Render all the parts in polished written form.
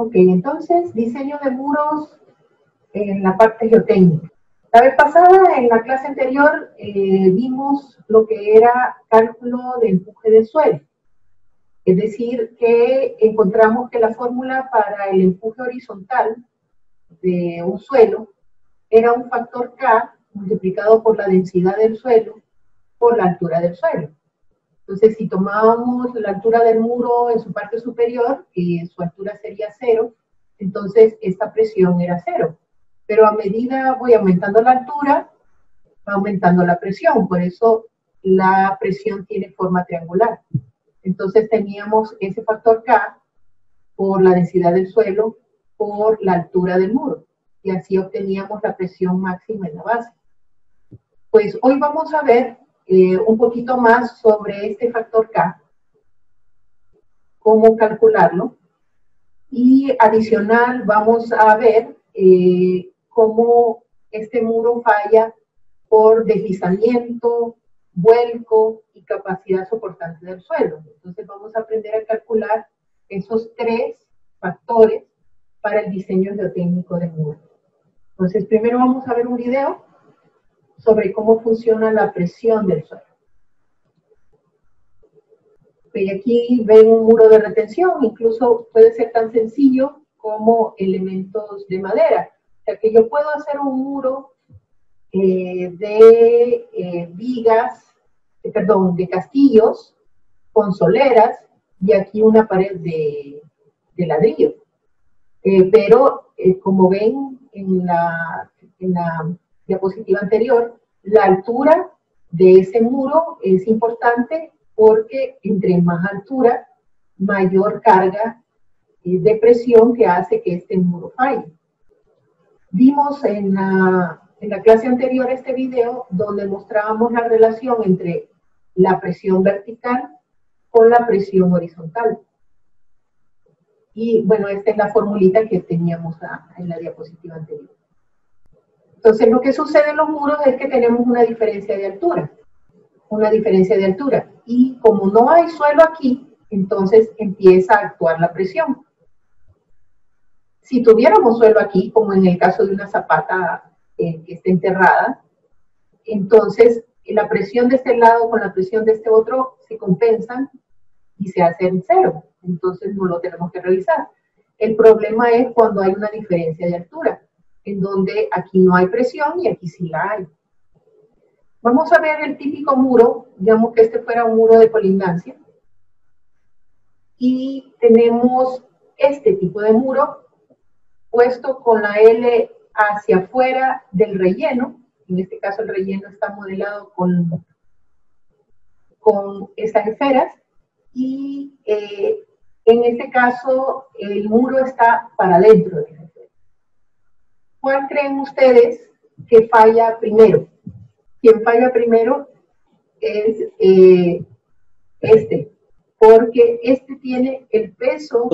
Ok, entonces, diseño de muros en la parte geotécnica. La vez pasada, en la clase anterior, vimos lo que era cálculo de empuje del suelo. Es decir, que encontramos que la fórmula para el empuje horizontal de un suelo era un factor K multiplicado por la densidad del suelo por la altura del suelo. Entonces, si tomábamos la altura del muro en su parte superior, su altura sería 0, entonces esta presión era 0. Pero a medida voy aumentando la altura, va aumentando la presión, por eso la presión tiene forma triangular. Entonces teníamos ese factor K por la densidad del suelo por la altura del muro, y así obteníamos la presión máxima en la base. Pues hoy vamos a ver un poquito más sobre este factor K, cómo calcularlo, y adicional vamos a ver cómo este muro falla por deslizamiento, vuelco y capacidad soportante del suelo. Entonces vamos a aprender a calcular esos 3 factores para el diseño geotécnico del muro. Entonces primero vamos a ver un video sobre cómo funciona la presión del suelo. Y aquí ven un muro de retención, incluso puede ser tan sencillo como elementos de madera. O sea que yo puedo hacer un muro de vigas, de castillos con soleras y aquí una pared de ladrillo. Pero como ven en la diapositiva anterior, la altura de ese muro es importante porque entre más altura, mayor carga de presión que hace que este muro falle. Vimos en la clase anterior este video donde mostrábamos la relación entre la presión vertical con la presión horizontal. Y bueno, esta es la formulita que teníamos en la diapositiva anterior. Entonces, lo que sucede en los muros es que tenemos una diferencia de altura. Y como no hay suelo aquí, entonces empieza a actuar la presión. Si tuviéramos suelo aquí, como en el caso de una zapata que esté enterrada, entonces la presión de este lado con la presión de este otro se compensan y se hacen 0. Entonces no lo tenemos que revisar. El problema es cuando hay una diferencia de altura, en donde aquí no hay presión y aquí sí la hay. Vamos a ver el típico muro, digamos que este fuera un muro de colindancia. Y tenemos este tipo de muro puesto con la L hacia afuera del relleno. En este caso el relleno está modelado con estas esferas. Y en este caso el muro está para adentro de la esfera. ¿Cuál creen ustedes que falla primero? Quien falla primero es este, porque este tiene el peso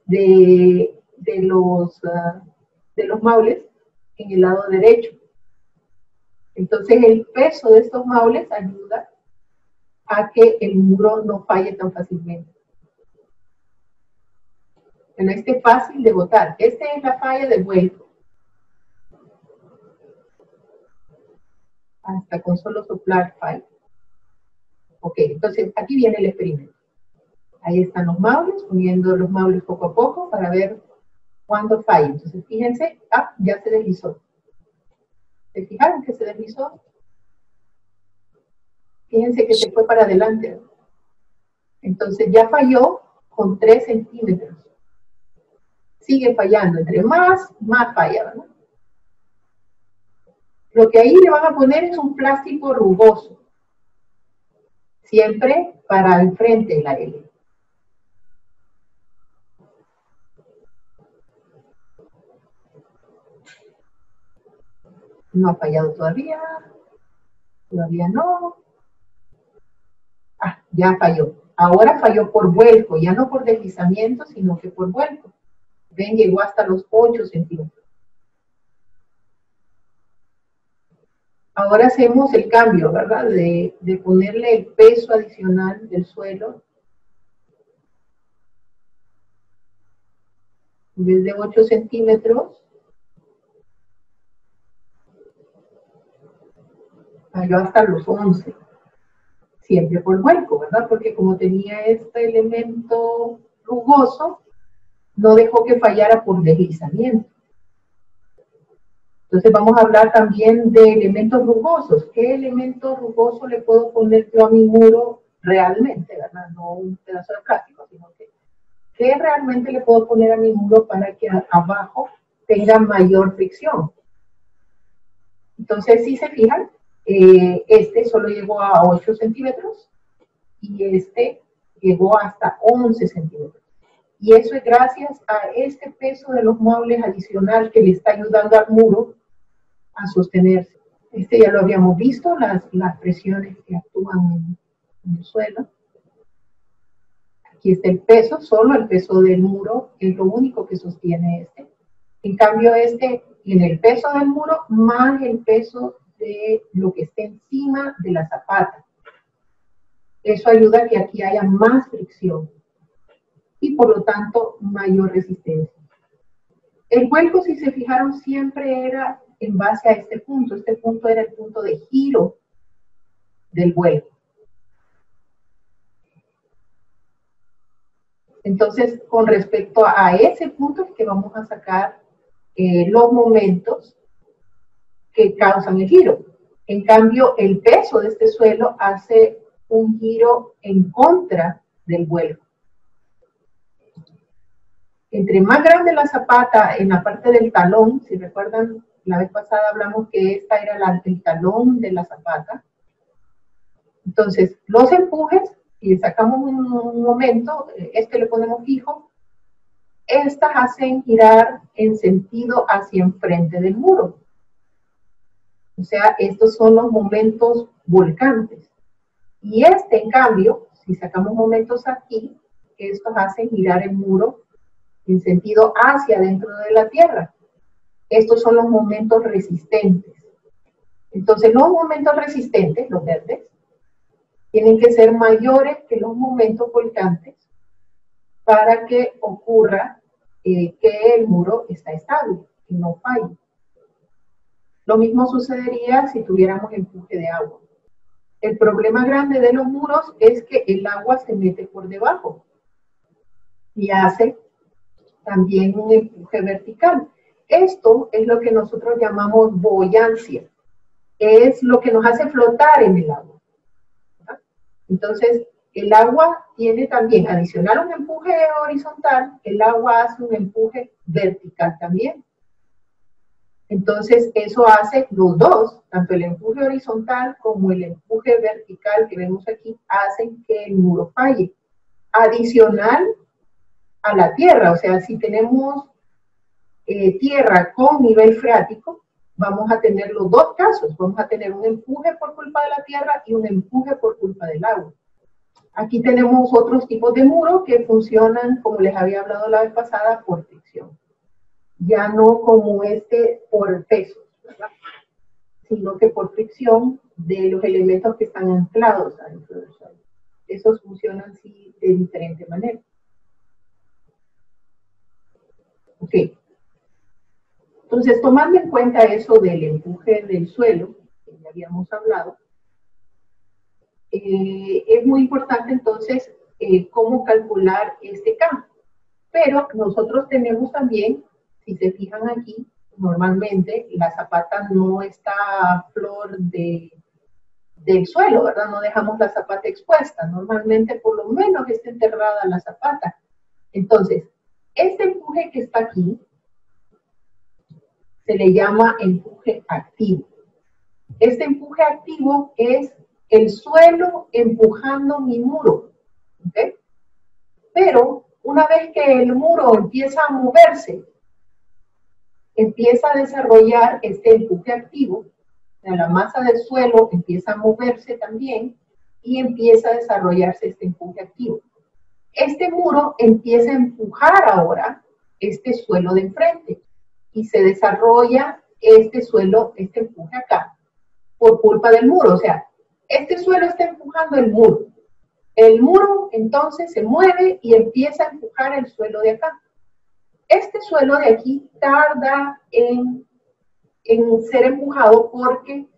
de los maules en el lado derecho. Entonces el peso de estos maules ayuda a que el muro no falle tan fácilmente. Bueno, este es fácil de botar. Esta es la falla del vuelco. Hasta con solo soplar falla. Ok, entonces aquí viene el experimento. Ahí están los maules, uniendo los maules poco a poco para ver cuándo falla. Entonces fíjense, ya se deslizó. ¿Se fijaron que se deslizó? Fíjense que se fue para adelante. Entonces ya falló con 3 centímetros. Sigue fallando. Entre más falla, ¿verdad? Lo que ahí le van a poner es un plástico rugoso. Siempre para el frente de la L. No ha fallado todavía. Todavía no. Ya falló. Ahora falló por vuelco, ya no por deslizamiento, sino que por vuelco. Ven, llegó hasta los 8 centímetros. Ahora hacemos el cambio, ¿verdad? De ponerle el peso adicional del suelo. En vez de 8 centímetros, cayó hasta los 11. Siempre por vuelco, ¿verdad? Porque como tenía este elemento rugoso, no dejó que fallara por deslizamiento. Entonces vamos a hablar también de elementos rugosos. ¿Qué elemento rugoso le puedo poner yo a mi muro realmente, ¿verdad? No un pedazo de plástico, sino que ¿qué realmente le puedo poner a mi muro para que abajo tenga mayor fricción? Entonces, si se fijan, este solo llegó a 8 centímetros y este llegó hasta 11 centímetros. Y eso es gracias a este peso de los muebles adicional que le está ayudando al muro a sostenerse. Este ya lo habíamos visto, las presiones que actúan en el suelo. Aquí está el peso, solo el peso del muro es lo único que sostiene este. En cambio, este tiene el peso del muro más el peso de lo que esté encima de la zapata. Eso ayuda a que aquí haya más fricción y por lo tanto mayor resistencia. El vuelco, si se fijaron, siempre era en base a este punto. Este punto era el punto de giro del vuelco. Entonces, con respecto a ese punto es que vamos a sacar los momentos que causan el giro. En cambio, el peso de este suelo hace un giro en contra del vuelco. Entre más grande la zapata en la parte del talón, si recuerdan, la vez pasada hablamos que esta era el talón de la zapata. Entonces, los empujes, y sacamos un momento, este le ponemos fijo, estas hacen girar en sentido hacia enfrente del muro. O sea, estos son los momentos volcantes. Y este, en cambio, si sacamos momentos aquí, estos hacen girar el muro en sentido hacia dentro de la tierra. Estos son los momentos resistentes. Entonces, los momentos resistentes, los verdes, tienen que ser mayores que los momentos volcantes para que ocurra que el muro está estable, que no falle. Lo mismo sucedería si tuviéramos empuje de agua. El problema grande de los muros es que el agua se mete por debajo y hace también un empuje vertical. Esto es lo que nosotros llamamos buoyancia. Es lo que nos hace flotar en el agua. ¿Verdad? Entonces, el agua tiene también, adicional a un empuje horizontal, el agua hace un empuje vertical también. Entonces, eso hace los dos, tanto el empuje horizontal como el empuje vertical que vemos aquí, hacen que el muro falle. Adicional a la tierra, o sea, si tenemos tierra con nivel freático, vamos a tener los dos casos. Vamos a tener un empuje por culpa de la tierra y un empuje por culpa del agua. Aquí tenemos otros tipos de muros que funcionan, como les había hablado la vez pasada, por fricción. Ya no como este por peso, ¿verdad? Sino que por fricción de los elementos que están anclados adentro del suelo. Esos funcionan así de diferente manera. Ok. Entonces, tomando en cuenta eso del empuje del suelo, que ya habíamos hablado, es muy importante entonces cómo calcular este campo. Pero nosotros tenemos también, si se fijan aquí, normalmente la zapata no está a flor del suelo, ¿verdad? No dejamos la zapata expuesta. Normalmente por lo menos está enterrada la zapata. Entonces, este empuje que está aquí se le llama empuje activo. Este empuje activo es el suelo empujando mi muro. ¿Okay? Pero una vez que el muro empieza a moverse, empieza a desarrollar este empuje activo, o sea, la masa del suelo empieza a moverse también y empieza a desarrollarse este empuje activo. Este muro empieza a empujar ahora este suelo de enfrente y se desarrolla este suelo, este empuje acá, por culpa del muro. O sea, este suelo está empujando el muro. El muro entonces se mueve y empieza a empujar el suelo de acá. este suelo de aquí tarda en ser empujado porque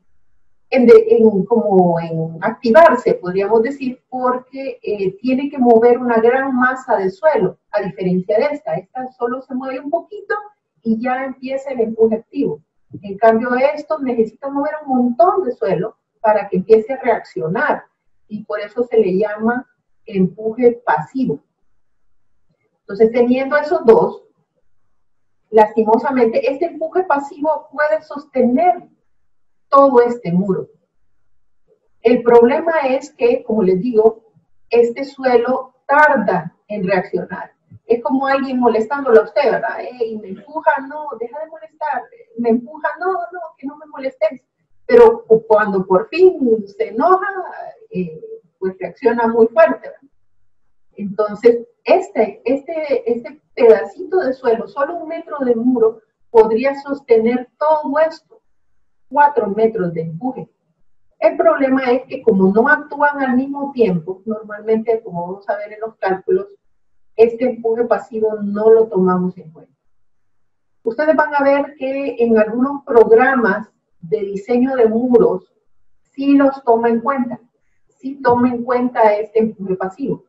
como en activarse, podríamos decir, porque tiene que mover una gran masa de suelo, a diferencia de esta solo se mueve un poquito y ya empieza el empuje activo. En cambio, esto necesita mover un montón de suelo para que empiece a reaccionar, y por eso se le llama empuje pasivo. Entonces, teniendo esos dos, lastimosamente, este empuje pasivo puede sostener todo este muro. El problema es que, como les digo, este suelo tarda en reaccionar. Es como alguien molestándolo a usted, ¿verdad? Y me empuja, no, deja de molestar. Me empuja, no, no, que no me molestes. Pero cuando por fin se enoja, pues reacciona muy fuerte, ¿verdad? Entonces, este pedacito de suelo, solo 1 metro de muro, podría sostener todo esto, 4 metros de empuje. El problema es que como no actúan al mismo tiempo, normalmente, como vamos a ver en los cálculos, este empuje pasivo no lo tomamos en cuenta. Ustedes van a ver que en algunos programas de diseño de muros sí los toma en cuenta, sí toma en cuenta este empuje pasivo.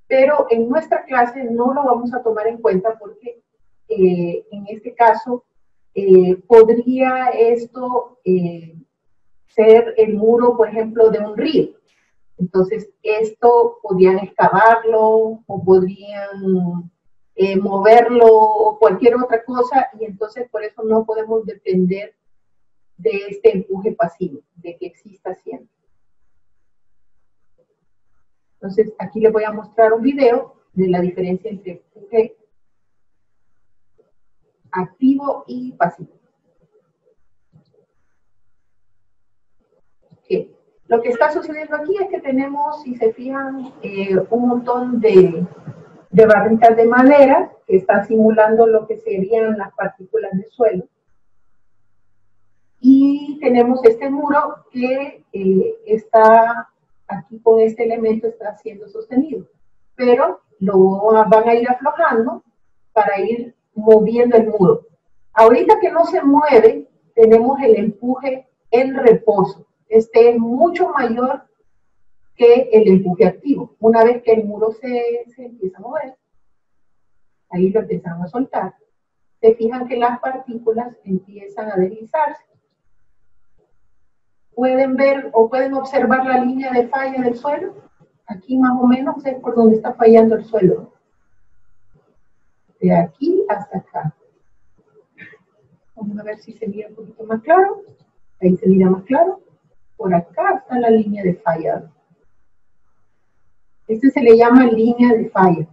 Pero en nuestra clase no lo vamos a tomar en cuenta porque en este caso podría esto ser el muro, por ejemplo, de un río. Entonces, esto podrían excavarlo o podrían moverlo o cualquier otra cosa, y entonces por eso no podemos depender de este empuje pasivo, de que exista siempre. Entonces, aquí les voy a mostrar un video de la diferencia entre empuje activo y pasivo. Okay. Lo que está sucediendo aquí es que tenemos, si se fijan, un montón de barritas de madera que están simulando lo que serían las partículas de suelo. Y tenemos este muro que está aquí con este elemento, está siendo sostenido. Pero lo van a ir aflojando para ir moviendo el muro. Ahorita que no se mueve, tenemos el empuje en reposo. Este es mucho mayor que el empuje activo. Una vez que el muro se empieza a mover, ahí lo empiezan a soltar, se fijan que las partículas empiezan a deslizarse. Pueden ver o pueden observar la línea de falla del suelo. Aquí más o menos es por donde está fallando el suelo. De aquí hasta acá. Vamos a ver si se mira un poquito más claro. Ahí se mira más claro. Por acá está la línea de falla. Este se le llama línea de falla.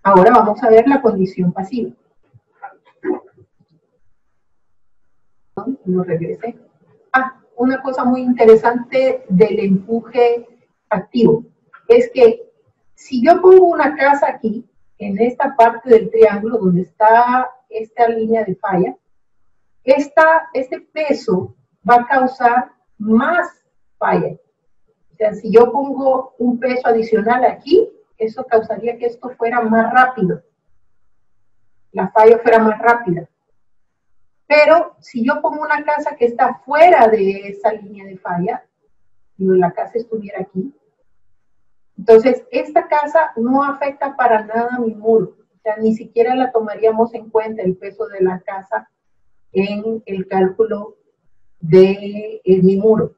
Ahora vamos a ver la condición pasiva. Lo regresé. Una cosa muy interesante del empuje activo es que si yo pongo una casa aquí, en esta parte del triángulo donde está esta línea de falla, este peso va a causar más falla. O sea, si yo pongo un peso adicional aquí, eso causaría que esto fuera más rápido. La falla fuera más rápida. Pero si yo pongo una casa que está fuera de esa línea de falla, y la casa estuviera aquí, entonces esta casa no afecta para nada a mi muro. O sea, ni siquiera la tomaríamos en cuenta el peso de la casa en el cálculo de mi muro.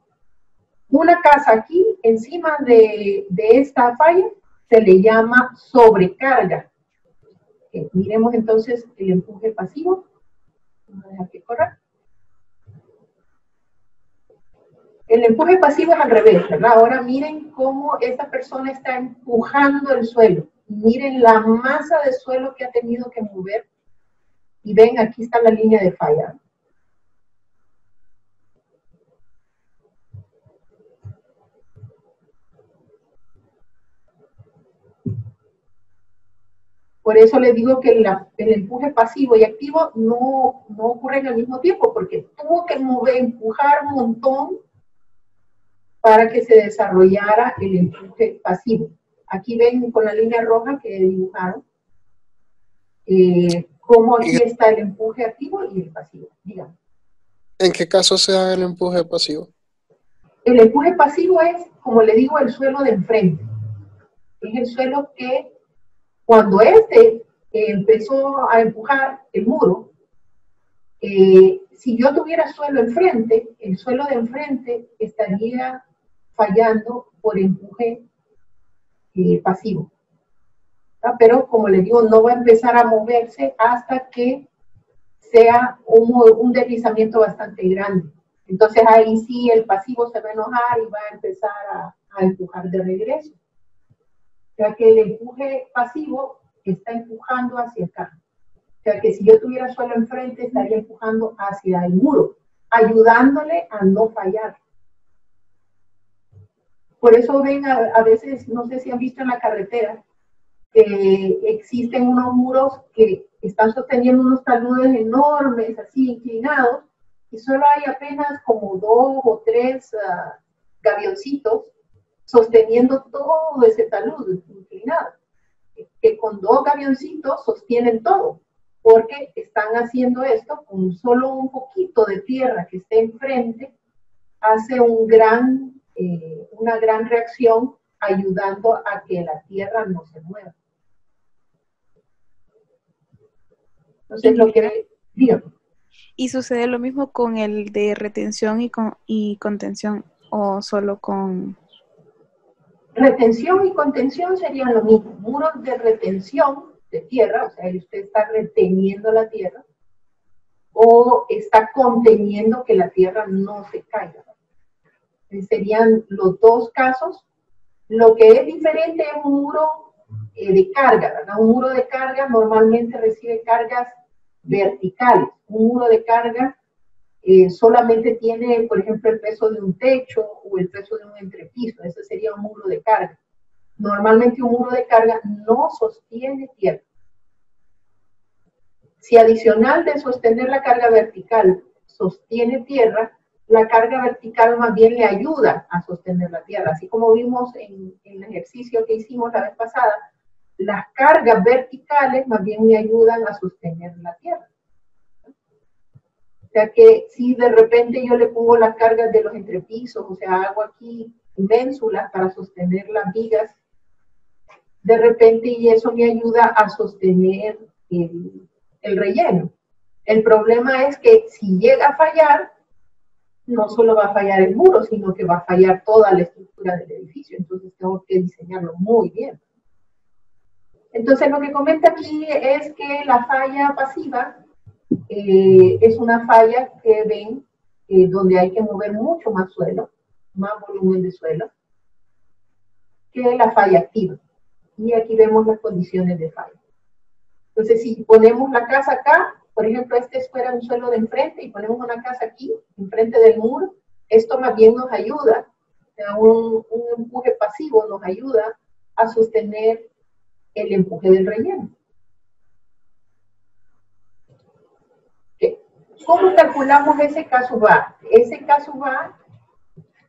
Una casa aquí, encima de esta falla, se le llama sobrecarga. Miremos entonces el empuje pasivo. Vamos a dejar que corra. El empuje pasivo es al revés, ¿verdad? Ahora miren cómo esta persona está empujando el suelo. Miren la masa de suelo que ha tenido que mover. Y ven, aquí está la línea de falla. Por eso les digo que el empuje pasivo y activo no ocurren al mismo tiempo, porque tuvo que empujar un montón para que se desarrollara el empuje pasivo. Aquí ven con la línea roja que he dibujado, cómo aquí está el empuje activo y el pasivo. Dígame. ¿En qué caso se da el empuje pasivo? El empuje pasivo es, como le digo, el suelo de enfrente. Es el suelo que cuando empezó a empujar el muro, si yo tuviera suelo enfrente, el suelo de enfrente estaría fallando por empuje pasivo. Pero como les digo, no va a empezar a moverse hasta que sea un deslizamiento bastante grande. Entonces ahí sí el pasivo se va a enojar y va a empezar a empujar de regreso. O sea que el empuje pasivo está empujando hacia acá. O sea que si yo tuviera suelo enfrente, estaría empujando hacia el muro, ayudándole a no fallar. Por eso ven a veces, no sé si han visto en la carretera, que existen unos muros que están sosteniendo unos taludes enormes, así inclinados, y solo hay apenas como 2 o 3 gavioncitos sosteniendo todo ese talud inclinado, que con 2 gavioncitos sostienen todo, porque están haciendo esto con solo un poquito de tierra que esté enfrente, hace una gran reacción ayudando a que la tierra no se mueva. Entonces, lo que digo. ¿Y sucede lo mismo con el de retención y contención o solo con...? Retención y contención serían lo mismo. Muros de retención de tierra, o sea, usted está reteniendo la tierra, o está conteniendo que la tierra no se caiga. Serían los dos casos. Lo que es diferente es un muro de carga, ¿verdad? Un muro de carga normalmente recibe cargas verticales. Un muro de carga solamente tiene, por ejemplo, el peso de un techo o el peso de un entrepiso. Ese sería un muro de carga. Normalmente un muro de carga no sostiene tierra. Si adicional de sostener la carga vertical sostiene tierra, la carga vertical más bien le ayuda a sostener la tierra. Así como vimos en el ejercicio que hicimos la vez pasada, las cargas verticales más bien me ayudan a sostener la tierra. O sea que si de repente yo le pongo las cargas de los entrepisos, o sea, hago aquí ménsulas para sostener las vigas, de repente y eso me ayuda a sostener el relleno. El problema es que si llega a fallar, no solo va a fallar el muro, sino que va a fallar toda la estructura del edificio. Entonces tengo que diseñarlo muy bien. Entonces lo que comenta aquí es que la falla pasiva es una falla que ven donde hay que mover mucho más suelo, más volumen de suelo, que la falla activa. Y aquí vemos las condiciones de falla. Entonces, si ponemos la casa acá, por ejemplo, este fuera un suelo de enfrente y ponemos una casa aquí, enfrente del muro, esto más bien nos ayuda, un empuje pasivo nos ayuda a sostener el empuje del relleno. ¿Cómo calculamos ese caso VA? Ese caso VA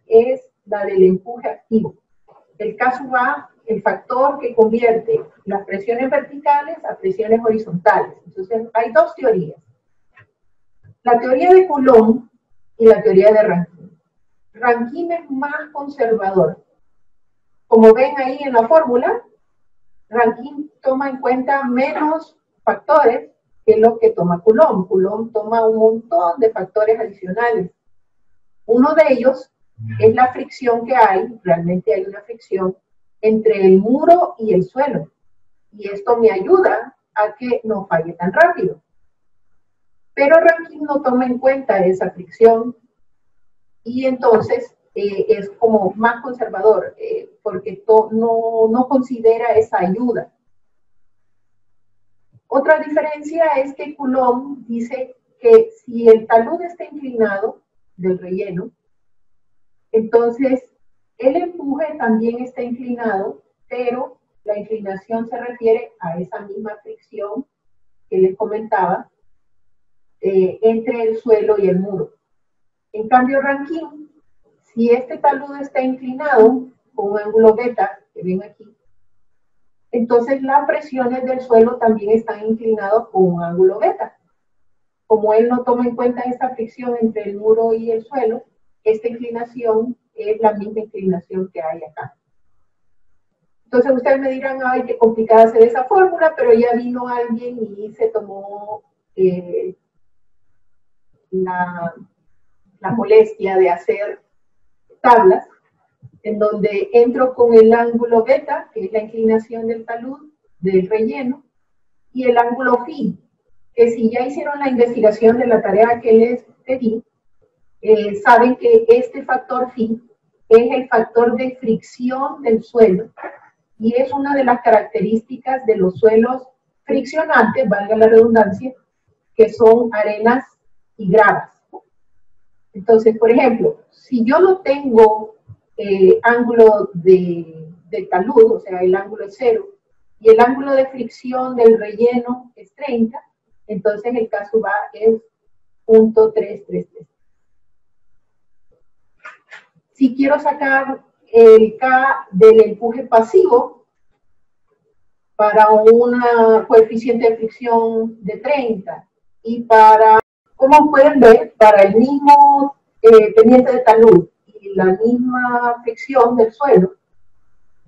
es la del empuje activo. El caso VA, el factor que convierte las presiones verticales a presiones horizontales. Entonces, hay dos teorías. La teoría de Coulomb y la teoría de Rankine. Rankine es más conservador. Como ven ahí en la fórmula, Rankine toma en cuenta menos factores que lo que toma Coulomb. Coulomb toma un montón de factores adicionales. Uno de ellos es la fricción que hay, realmente hay una fricción entre el muro y el suelo. Y esto me ayuda a que no falle tan rápido. Pero Rankine no toma en cuenta esa fricción y entonces es como más conservador porque no considera esa ayuda. Otra diferencia es que Coulomb dice que si el talud está inclinado del relleno, entonces el empuje también está inclinado, pero la inclinación se refiere a esa misma fricción que les comentaba entre el suelo y el muro. En cambio, Rankine, si este talud está inclinado con un ángulo beta, que ven aquí, entonces las presiones del suelo también están inclinadas con un ángulo beta. Como él no toma en cuenta esta fricción entre el muro y el suelo, esta inclinación es la misma inclinación que hay acá. Entonces ustedes me dirán, ay, qué complicada hacer esa fórmula, pero ya vino alguien y se tomó la molestia de hacer tablas en donde entro con el ángulo beta, que es la inclinación del talud, del relleno, y el ángulo phi, que si ya hicieron la investigación de la tarea que les pedí, saben que este factor phi es el factor de fricción del suelo y es una de las características de los suelos friccionantes, valga la redundancia, que son arenas y gravas. Entonces, por ejemplo, si yo no tengo ángulo de talud, o sea, el ángulo es 0, y el ángulo de fricción del relleno es 30, entonces el caso va es 0.333. Si quiero sacar el K del empuje pasivo para un coeficiente de fricción de 30 y para, como pueden ver, para el mismo pendiente de talud y la misma fricción del suelo,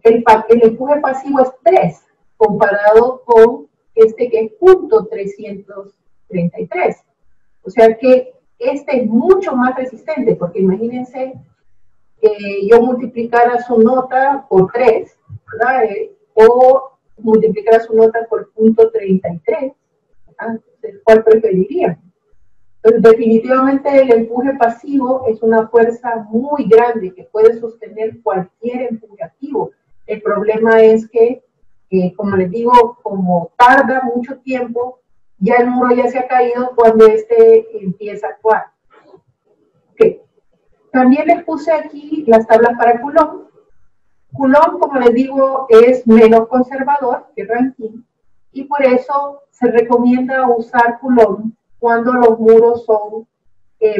el empuje pasivo es 3 comparado con este que es 0.333. O sea que este es mucho más resistente, porque imagínense yo multiplicara su nota por 3, ¿verdad? O multiplicara su nota por 0.33, ¿cuál preferiría? Entonces, definitivamente el empuje pasivo es una fuerza muy grande que puede sostener cualquier empuje activo. El problema es que, como les digo, como tarda mucho tiempo, ya el muro ya se ha caído cuando este empieza a actuar. Okay. También les puse aquí las tablas para Coulomb. Coulomb, como les digo, es menos conservador que Rankine y por eso se recomienda usar Coulomb cuando los muros son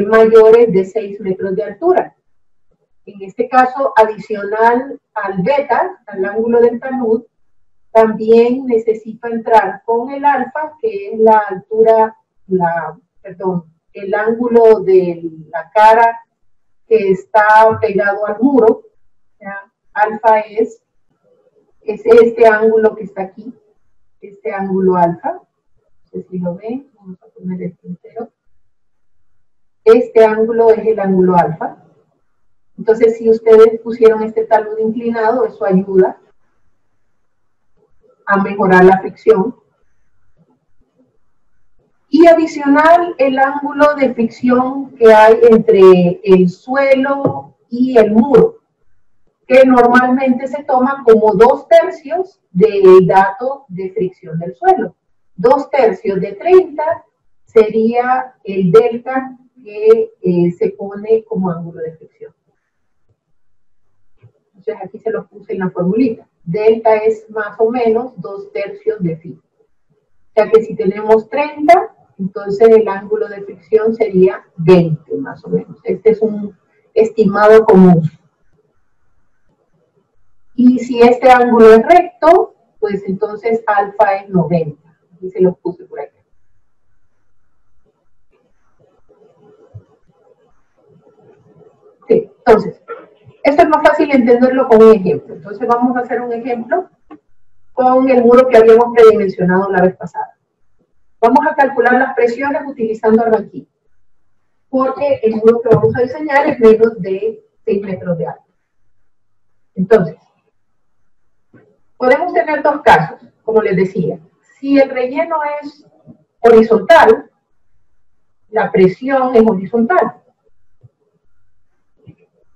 mayores de 6 metros de altura. En este caso, adicional al beta, al ángulo del talud, también necesito entrar con el alfa, que es la altura, el ángulo de la cara que está pegado al muro. ¿Ya? Alfa es este ángulo que está aquí, este ángulo alfa. No sé si lo ven, vamos a poner el puntero. Este ángulo es el ángulo alfa. Entonces, si ustedes pusieron este talud inclinado, eso ayuda a mejorar la fricción. Y adicional, el ángulo de fricción que hay entre el suelo y el muro, que normalmente se toma como 2/3 del dato de fricción del suelo. 2/3 de 30 sería el delta que se pone como ángulo de fricción. Entonces aquí se lo puse en la formulita. Delta es más o menos 2/3 de phi. O sea que si tenemos 30, entonces el ángulo de fricción sería 20 más o menos. Este es un estimado común. Y si este ángulo es recto, pues entonces alfa es 90. Aquí se los puse por acá. Sí, entonces, esto es más fácil entenderlo con un ejemplo. Entonces vamos a hacer un ejemplo con el muro que habíamos predimensionado la vez pasada. Vamos a calcular las presiones utilizando Rankine, porque el muro que vamos a diseñar es menos de 6 metros de alto. Entonces, podemos tener dos casos, como les decía. Si el relleno es horizontal, la presión es horizontal.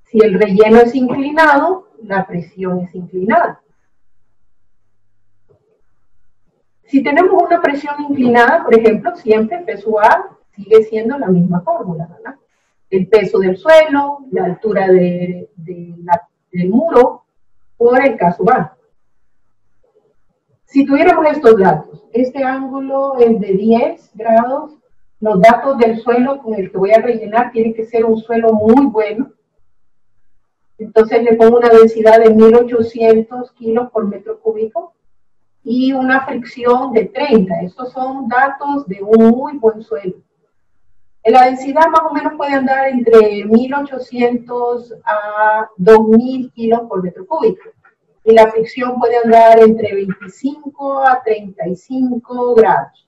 Si el relleno es inclinado, la presión es inclinada. Si tenemos una presión inclinada, por ejemplo, siempre peso A sigue siendo la misma fórmula, ¿verdad? El peso del suelo, la altura del muro, por el caso A. Si tuviéramos estos datos, este ángulo es de 10 grados, los datos del suelo con el que voy a rellenar tiene que ser un suelo muy bueno. Entonces le pongo una densidad de 1800 kilos por metro cúbico. y una fricción de 30. Estos son datos de un muy buen suelo. La densidad más o menos puede andar entre 1800 a 2000 kilos por metro cúbico. Y la fricción puede andar entre 25 a 35 grados.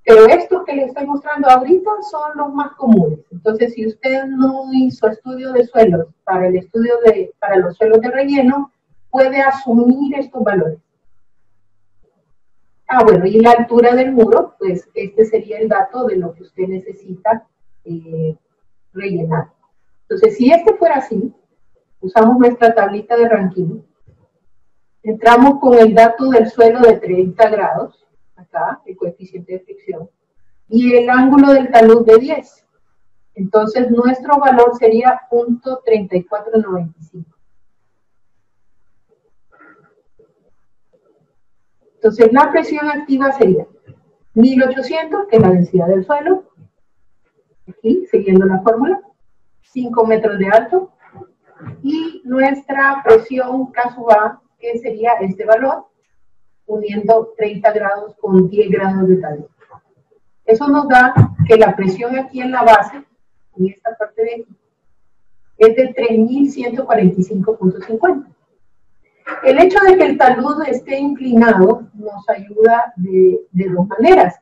Pero estos que les estoy mostrando ahorita son los más comunes. Entonces, si usted no hizo estudio de suelos para los suelos de relleno, puede asumir estos valores. Bueno, y la altura del muro, pues este sería el dato de lo que usted necesita rellenar. Entonces, si este fuera así, usamos nuestra tablita de Rankine, entramos con el dato del suelo de 30 grados, acá, el coeficiente de fricción, y el ángulo del talud de 10. Entonces, nuestro valor sería 0.3495. Entonces, la presión activa sería 1800, que es la densidad del suelo, aquí, siguiendo la fórmula, 5 metros de alto, y nuestra presión K sub A, que sería este valor, uniendo 30 grados con 10 grados de talud. Eso nos da que la presión aquí en la base, en esta parte de aquí, es de 3145.50. El hecho de que el talud esté inclinado nos ayuda de dos maneras,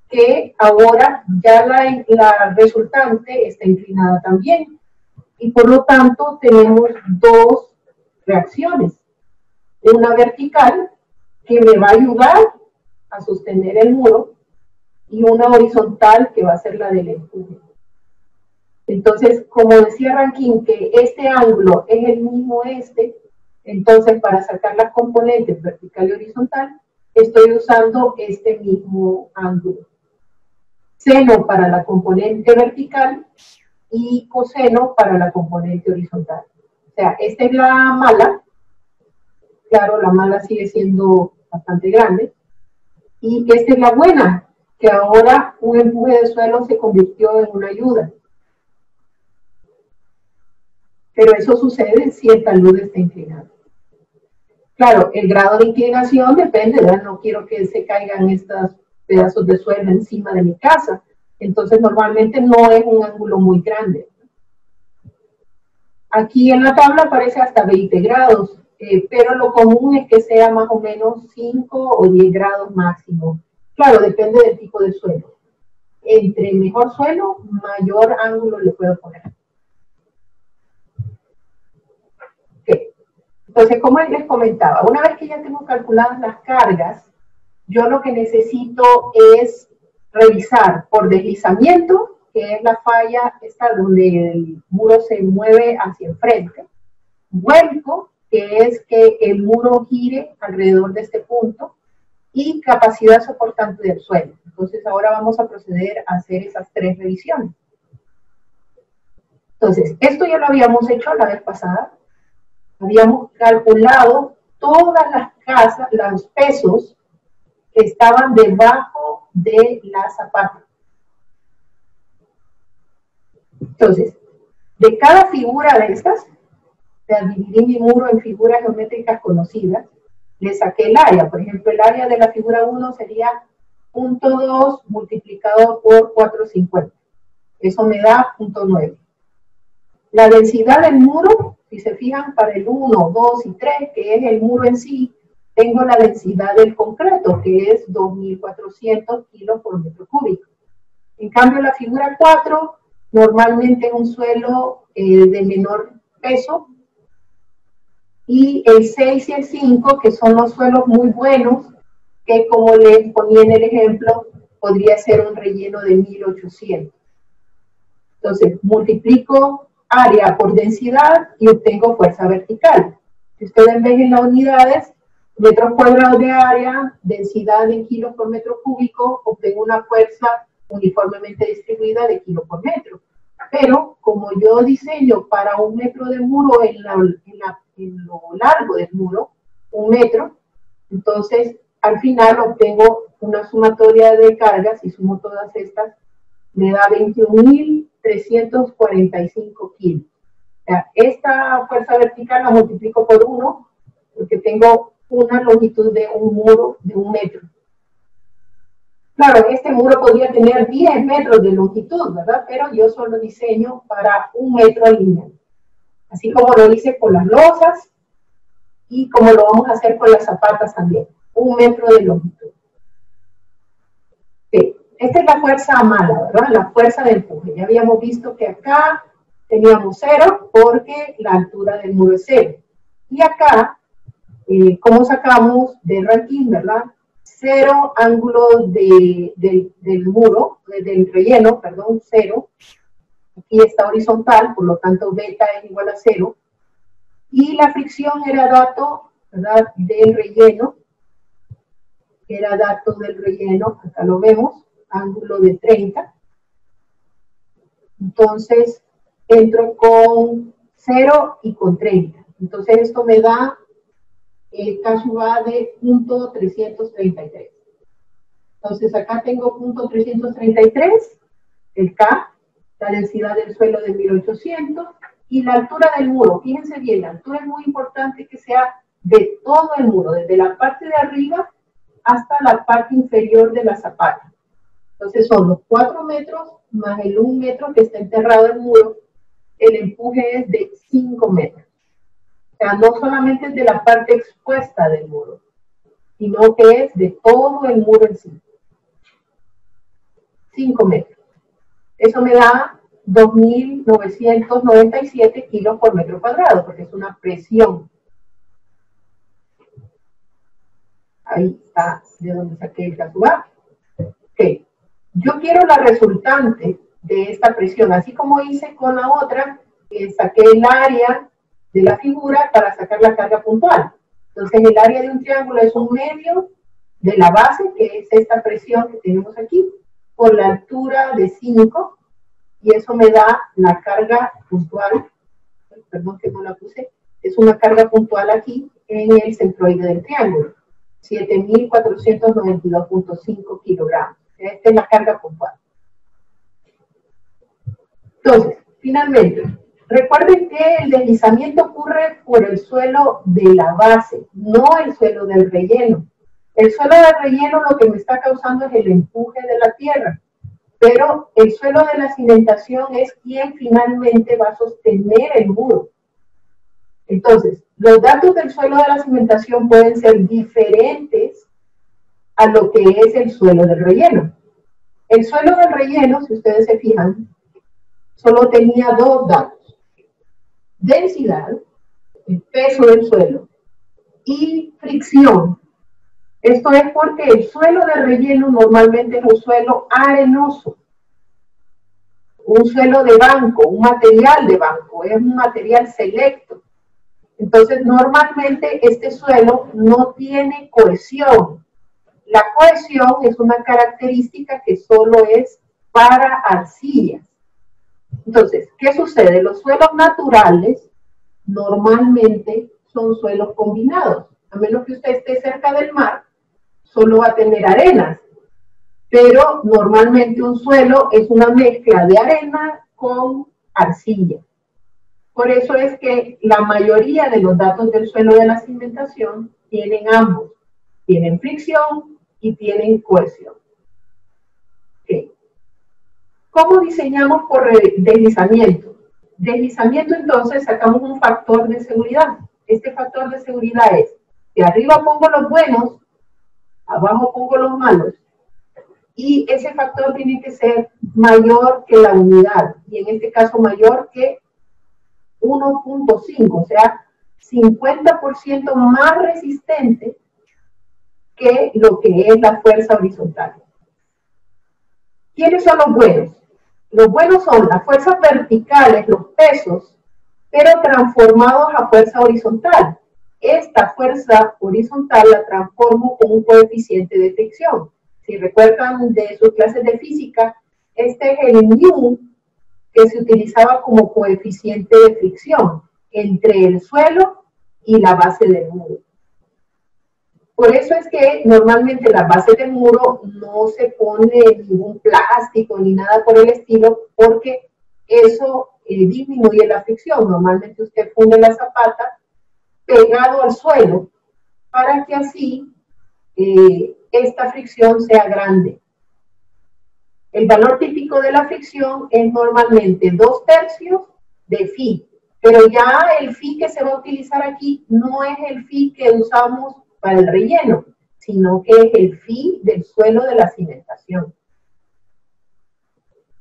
que ahora ya la resultante está inclinada también, y por lo tanto tenemos dos reacciones. Una vertical, que me va a ayudar a sostener el muro, y una horizontal, que va a ser la del empuje. Entonces, como decía Rankine, que este ángulo es el mismo entonces para sacar las componentes vertical y horizontal, estoy usando este mismo ángulo. Seno para la componente vertical y coseno para la componente horizontal. O sea, esta es la mala. Claro, la mala sigue siendo bastante grande. Y esta es la buena, que ahora un empuje de suelo se convirtió en una ayuda. Pero eso sucede si el talud está inclinado. Claro, el grado de inclinación depende, ¿verdad? No quiero que se caigan estos pedazos de suelo encima de mi casa. Entonces, normalmente no es un ángulo muy grande. Aquí en la tabla aparece hasta 20 grados, pero lo común es que sea más o menos 5 o 10 grados máximo. Claro, depende del tipo de suelo. Entre mejor suelo, mayor ángulo le puedo poner. Entonces, como les comentaba, una vez que ya tengo calculadas las cargas, yo lo que necesito es revisar por deslizamiento, que es la falla esta donde el muro se mueve hacia enfrente, vuelco, que es que el muro gire alrededor de este punto, y capacidad soportante del suelo. Entonces, ahora vamos a proceder a hacer esas tres revisiones. Entonces, esto ya lo habíamos hecho la vez pasada. Habíamos calculado todas las casas, los pesos que estaban debajo de la zapata. Entonces, de cada figura de estas, dividí mi muro en figuras geométricas conocidas, le saqué el área. Por ejemplo, el área de la figura 1 sería 0.2 multiplicado por 450. Eso me da 0.9. La densidad del muro, si se fijan, para el 1, 2 y 3, que es el muro en sí, tengo la densidad del concreto, que es 2.400 kilos por metro cúbico. En cambio, la figura 4, normalmente es un suelo de menor peso, y el 6 y el 5, que son los suelos muy buenos, que como les ponía en el ejemplo, podría ser un relleno de 1.800. Entonces, multiplico área por densidad y obtengo fuerza vertical. Si ustedes ven en las unidades, metros cuadrados de área, densidad en kilos por metro cúbico, obtengo una fuerza uniformemente distribuida de kilo por metro. Pero como yo diseño para 1 metro de muro en lo largo del muro, 1 metro, entonces al final obtengo una sumatoria de cargas, y sumo todas estas, me da 21.345 kilos. O sea, esta fuerza vertical la multiplico por 1, porque tengo una longitud de un muro de 1 metro. Claro, este muro podría tener 10 metros de longitud, ¿verdad? Pero yo solo diseño para 1 metro lineal. Así como lo hice con las losas y como lo vamos a hacer con las zapatas también. 1 metro de longitud. Okay. Esta es la fuerza mala, ¿verdad? La fuerza del empuje. Ya habíamos visto que acá teníamos 0 porque la altura del muro es 0. Y acá, ¿cómo sacamos del ranking, verdad? 0 ángulo del muro, del relleno, perdón, 0. Aquí está horizontal, por lo tanto beta es igual a 0. Y la fricción era dato, ¿verdad?, del relleno. Era dato del relleno, acá lo vemos, ángulo de 30. Entonces, entro con 0 y con 30. Entonces, esto me da el K/A de 0.333. Entonces, acá tengo 0.333, el K, la densidad del suelo de 1800, y la altura del muro. Fíjense bien, la altura es muy importante que sea de todo el muro, desde la parte de arriba hasta la parte inferior de la zapata. Entonces, son los 4 metros más el 1 metro que está enterrado en el muro. El empuje es de 5 metros. O sea, no solamente es de la parte expuesta del muro, sino que es de todo el muro en sí. 5 metros. Eso me da 2.997 kilos por metro cuadrado, porque es una presión. Ahí está de donde saqué el K/A. Ok. Yo quiero la resultante de esta presión, así como hice con la otra, saqué el área de la figura para sacar la carga puntual. Entonces, el área de un triángulo es 1/2 de la base, que es esta presión que tenemos aquí, por la altura de 5, y eso me da la carga puntual, perdón que no la puse, es una carga puntual aquí en el centroide del triángulo, 7.492.5 kilogramos. Esta es la carga puntual. Entonces, finalmente, recuerden que el deslizamiento ocurre por el suelo de la base, no el suelo del relleno. El suelo del relleno lo que me está causando es el empuje de la tierra, pero el suelo de la cimentación es quien finalmente va a sostener el muro. Entonces, los datos del suelo de la cimentación pueden ser diferentes a lo que es el suelo del relleno. El suelo del relleno, si ustedes se fijan, solo tenía 2 datos: densidad, el peso del suelo, y fricción. Esto es porque el suelo de relleno normalmente es un suelo arenoso, un suelo de banco, un material de banco, es un material selecto. Entonces, normalmente este suelo no tiene cohesión. La cohesión es una característica que solo es para arcillas. Entonces, ¿qué sucede? Los suelos naturales normalmente son suelos combinados. A menos que usted esté cerca del mar, solo va a tener arenas. Pero normalmente un suelo es una mezcla de arena con arcilla. Por eso es que la mayoría de los datos del suelo de la cimentación tienen ambos. Tienen fricción y tienen cohesión. Okay. ¿Cómo diseñamos por deslizamiento? Deslizamiento, entonces, sacamos un factor de seguridad. Este factor de seguridad es que arriba pongo los buenos, abajo pongo los malos, y ese factor tiene que ser mayor que la unidad, y en este caso mayor que 1.5, o sea, 50% más resistente que lo que es la fuerza horizontal. ¿Quiénes son los buenos? Los buenos son las fuerzas verticales, los pesos, pero transformados a fuerza horizontal. Esta fuerza horizontal la transformo con un coeficiente de fricción. Si recuerdan de sus clases de física, este es el μ que se utilizaba como coeficiente de fricción entre el suelo y la base del muro. Por eso es que normalmente la base del muro no se pone ningún plástico ni nada por el estilo, porque eso disminuye la fricción. Normalmente usted funde la zapata pegado al suelo para que así esta fricción sea grande. El valor típico de la fricción es normalmente 2/3 de phi, pero ya el phi que se va a utilizar aquí no es el phi que usamos para el relleno, sino que es el phi del suelo de la cimentación.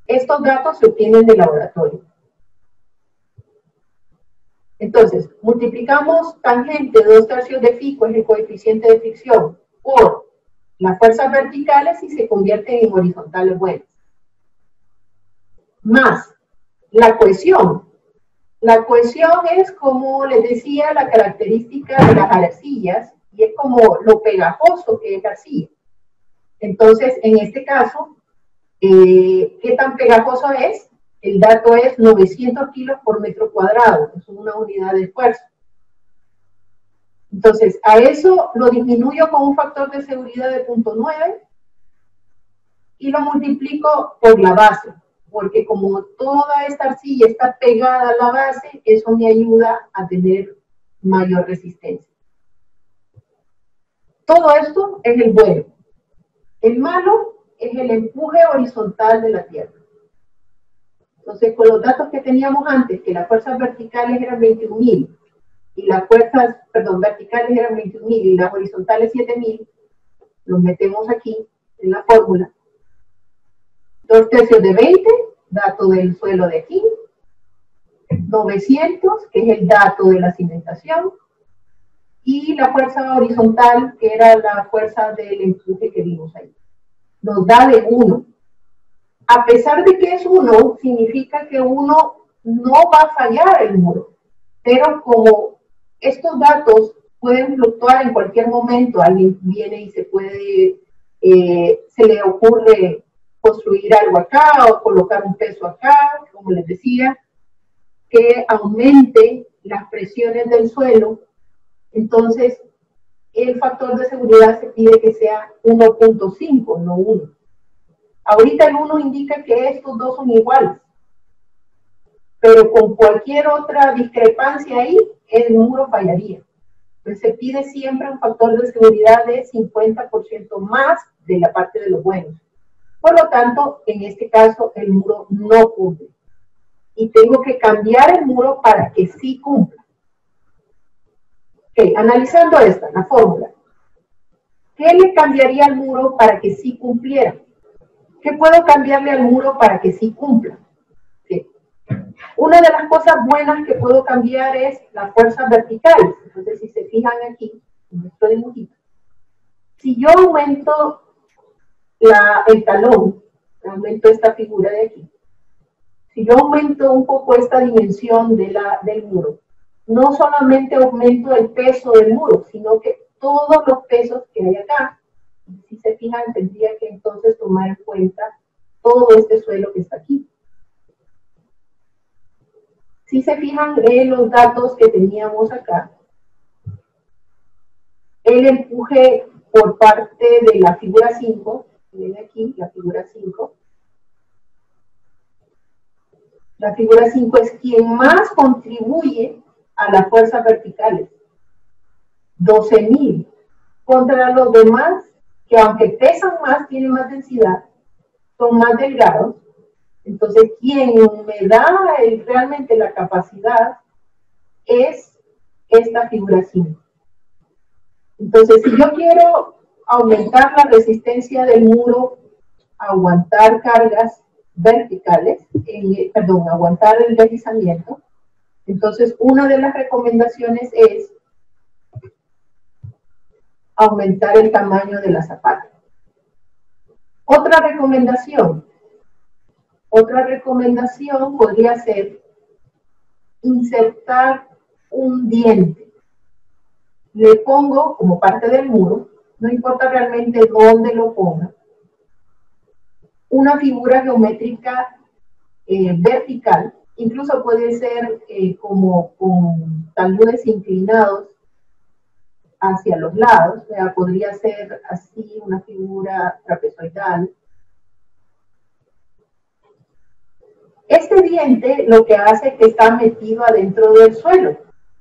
Estos datos se obtienen del laboratorio. Entonces, multiplicamos tangente de 2/3 de phi, que es el coeficiente de fricción, por las fuerzas verticales y se convierten en horizontales buenas. Más la cohesión. La cohesión es, como les decía, la característica de las arcillas y es como lo pegajoso que es la arcilla. Entonces, en este caso, ¿qué tan pegajoso es? El dato es 900 kilos por metro cuadrado, que es una unidad de esfuerzo. Entonces, a eso lo disminuyo con un factor de seguridad de 0.9 y lo multiplico por la base, porque como toda esta arcilla está pegada a la base, eso me ayuda a tener mayor resistencia. Todo esto es el bueno. El malo es el empuje horizontal de la Tierra. Entonces, con los datos que teníamos antes, que las fuerzas verticales eran 21.000, y las fuerzas, verticales eran 21.000 y las horizontales 7.000, los metemos aquí en la fórmula. 2/3 de 20, dato del suelo de aquí. 900, que es el dato de la cimentación. Y la fuerza horizontal, que era la fuerza del empuje que vimos ahí. Nos da de 1. A pesar de que es 1, significa que 1 no va a fallar el muro. Pero como estos datos pueden fluctuar en cualquier momento, alguien viene y se le ocurre construir algo acá o colocar un peso acá, como les decía, que aumente las presiones del suelo, entonces el factor de seguridad se pide que sea 1.5, no 1. Ahorita el 1 indica que estos dos son iguales, pero con cualquier otra discrepancia ahí, el muro fallaría. Entonces se pide siempre un factor de seguridad de 50% más de la parte de los buenos. Por lo tanto, en este caso, el muro no cumple. Y tengo que cambiar el muro para que sí cumpla. Ok, analizando esta, la fórmula. ¿Qué le cambiaría al muro para que sí cumpliera? ¿Qué puedo cambiarle al muro para que sí cumpla? Okay. Una de las cosas buenas que puedo cambiar es las fuerzas verticales. Entonces, si se fijan aquí, en nuestro dibujito, si yo aumento el talón, aumento esta figura de aquí, si yo aumento un poco esta dimensión del muro, no solamente aumento el peso del muro, sino que todos los pesos que hay acá, si se fijan, tendría que entonces tomar en cuenta todo este suelo que está aquí. Si se fijan en los datos que teníamos acá, el empuje por parte de la figura 5, ven aquí, la figura 5. La figura 5 es quien más contribuye a las fuerzas verticales. 12.000 contra los demás, que aunque pesan más, tienen más densidad, son más delgados. Entonces, quien me da realmente la capacidad es esta figura 5. Entonces, si yo quiero aumentar la resistencia del muro, aguantar cargas verticales, aguantar el deslizamiento, entonces una de las recomendaciones es aumentar el tamaño de la zapata. Otra recomendación podría ser insertar un diente. Le pongo como parte del muro, no importa realmente dónde lo ponga, una figura geométrica vertical, incluso puede ser como con taludes inclinados hacia los lados, o sea, podría ser así una figura trapezoidal. Este diente lo que hace es que está metido adentro del suelo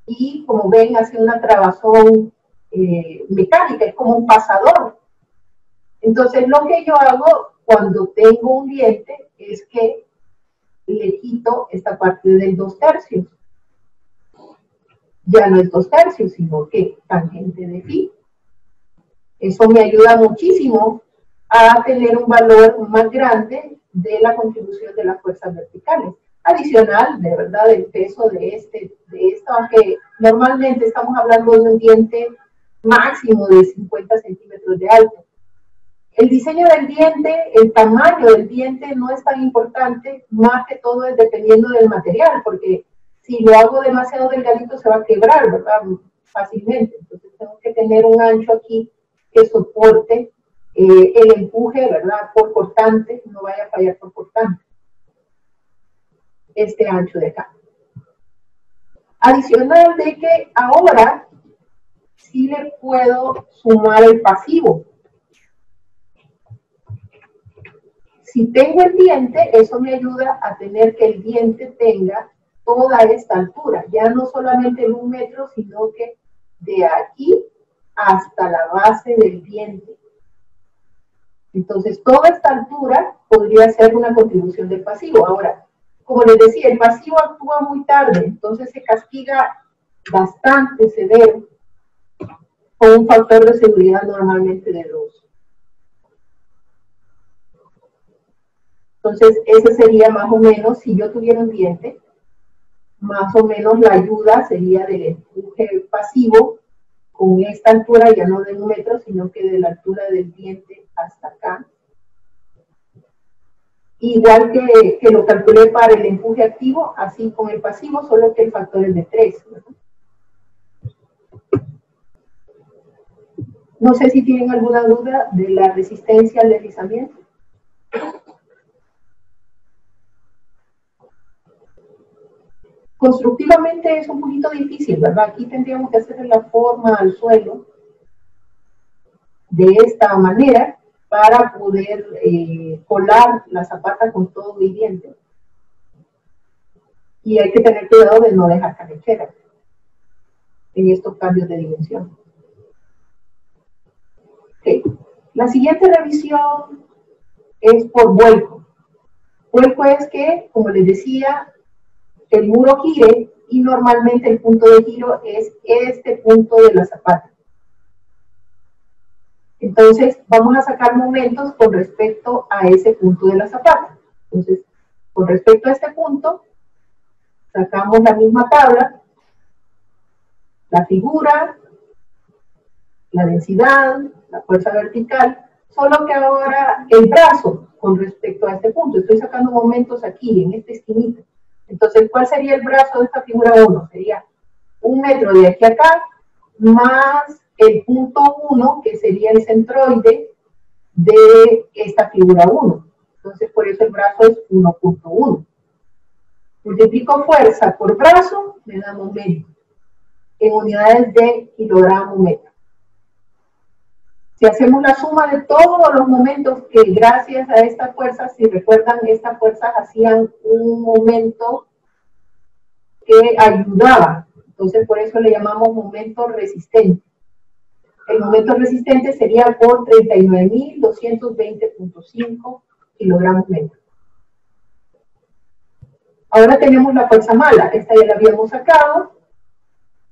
y como ven hace una trabazón mecánica, es como un pasador. Entonces lo que yo hago cuando tengo un diente es que le quito esta parte del 2/3. Ya no es 2/3, sino que tangente de phi. Eso me ayuda muchísimo a tener un valor más grande de la contribución de las fuerzas verticales. Adicional, de verdad, del peso de esto, aunque normalmente estamos hablando de un diente máximo de 50 centímetros de alto. El diseño del diente, el tamaño del diente no es tan importante, más que todo es dependiendo del material, porque si lo hago demasiado delgadito se va a quebrar, ¿verdad? Fácilmente. Entonces tengo que tener un ancho aquí que soporte el empuje, ¿verdad? Por cortante, no vaya a fallar por cortante. Este ancho de acá. Adicional de que ahora sí le puedo sumar el pasivo. Si tengo el diente, eso me ayuda a tener que el diente tenga toda esta altura, ya no solamente en 1 metro, sino que de aquí hasta la base del diente. Entonces, toda esta altura podría ser una contribución del pasivo. Ahora, como les decía, el pasivo actúa muy tarde, entonces se castiga bastante severo con un factor de seguridad normalmente de 2. Entonces, ese sería más o menos, si yo tuviera un diente, más o menos la ayuda sería del empuje pasivo con esta altura, ya no de 1 metro, sino que de la altura del diente hasta acá. Igual que lo calculé para el empuje activo, así con el pasivo, solo que el factor es de 3. No sé si tienen alguna duda de la resistencia al deslizamiento. Constructivamente es un poquito difícil, ¿verdad? Aquí tendríamos que hacer la forma al suelo de esta manera para poder colar la zapata con todo el diente. Y hay que tener cuidado de no dejar canecheras en estos cambios de dimensión. Okay. La siguiente revisión es por vuelco. Vuelco es que, como les decía, el muro gire y normalmente el punto de giro es este punto de la zapata. Entonces, vamos a sacar momentos con respecto a ese punto de la zapata. Entonces, con respecto a este punto, sacamos la misma tabla, la figura, la densidad, la fuerza vertical, solo que ahora el brazo con respecto a este punto. Estoy sacando momentos aquí, en esta esquinita. Entonces, ¿cuál sería el brazo de esta figura 1? Sería 1 metro de aquí a acá, más el punto 1, que sería el centroide de esta figura 1. Entonces, por eso el brazo es 1.1. Multiplico fuerza por brazo, me da momento, en unidades de kilogramo metro. Si hacemos la suma de todos los momentos que gracias a esta fuerza, si recuerdan, estas fuerzas hacían un momento que ayudaba. Entonces, por eso le llamamos momento resistente. El momento resistente sería por 39.220.5 kilogramos metro. Ahora tenemos la fuerza mala. Esta ya la habíamos sacado.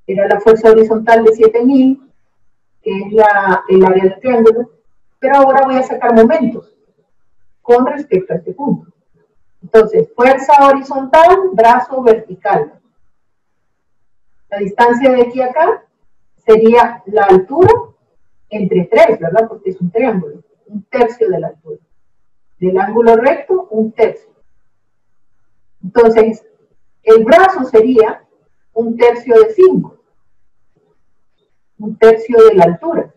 Era la fuerza horizontal de 7.000. Que es el área del triángulo, pero ahora voy a sacar momentos con respecto a este punto. Entonces, fuerza horizontal, brazo vertical. La distancia de aquí a acá sería la altura entre 3, ¿verdad? Porque es un triángulo, 1/3 de la altura. Del ángulo recto, 1/3. Entonces, el brazo sería 1/3 de 5. 1/3 de la altura.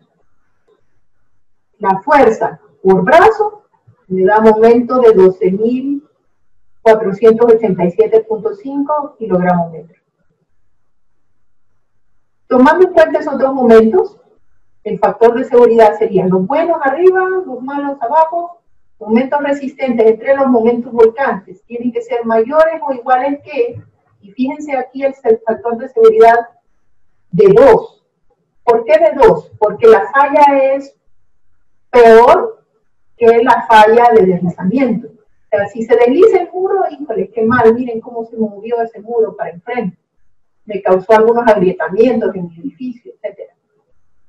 La fuerza por brazo me da momento de 12.487.5 kilogramos metro. Tomando en cuenta esos dos momentos, el factor de seguridad sería los buenos arriba, los malos abajo, momentos resistentes entre los momentos volcantes. Tienen que ser mayores o iguales que, y fíjense aquí el factor de seguridad de 2. ¿Por qué de 2? Porque la falla es peor que la falla de deslizamiento. O sea, si se desliza el muro, híjole, qué mal, miren cómo se movió ese muro para enfrente. Me causó algunos agrietamientos en mi edificio, etc.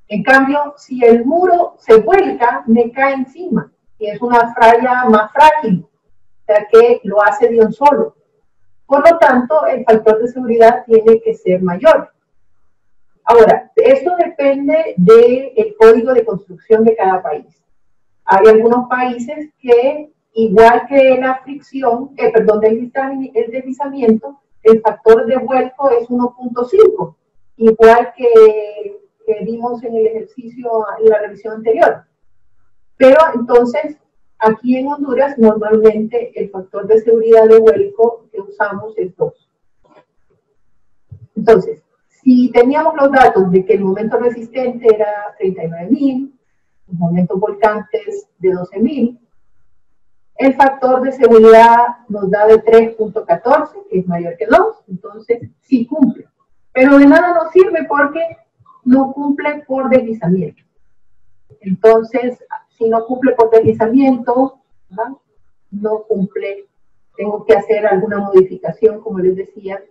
En cambio, si el muro se vuelca, me cae encima. Y es una falla más frágil, o sea que lo hace de un solo. Por lo tanto, el factor de seguridad tiene que ser mayor. Ahora, esto depende del código de construcción de cada país. Hay algunos países que, igual que la fricción, el deslizamiento, el factor de vuelco es 1.5, igual que vimos en el ejercicio, en la revisión anterior. Pero entonces, aquí en Honduras, normalmente el factor de seguridad de vuelco que usamos es 2. Entonces, si teníamos los datos de que el momento resistente era 39.000, los momentos volcantes de 12.000, el factor de seguridad nos da de 3.14, que es mayor que 2, entonces sí cumple. Pero de nada nos sirve porque no cumple por deslizamiento. Entonces, si no cumple por deslizamiento, ¿verdad?, no cumple. Tengo que hacer alguna modificación, como les decía,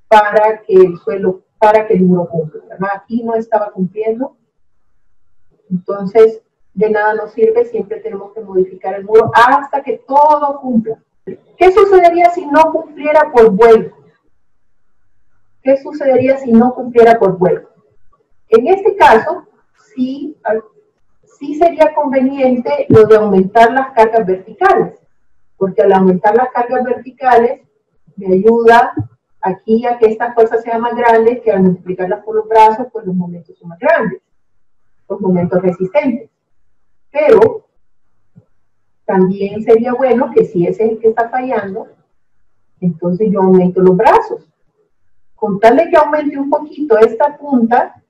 para que el muro cumpla, ¿verdad? Aquí no estaba cumpliendo. Entonces, de nada nos sirve, siempre tenemos que modificar el muro hasta que todo cumpla. ¿Qué sucedería si no cumpliera por vuelco? ¿Qué sucedería si no cumpliera por vuelco? En este caso, sí sería conveniente lo de aumentar las cargas verticales, porque al aumentar las cargas verticales me ayuda aquí a que esta fuerza sea más grande, que al multiplicarlas por los brazos, pues los momentos son más grandes, los momentos resistentes. Pero también sería bueno que si ese es el que está fallando, entonces yo aumento los brazos. Con tal de que aumente un poquito esta punta,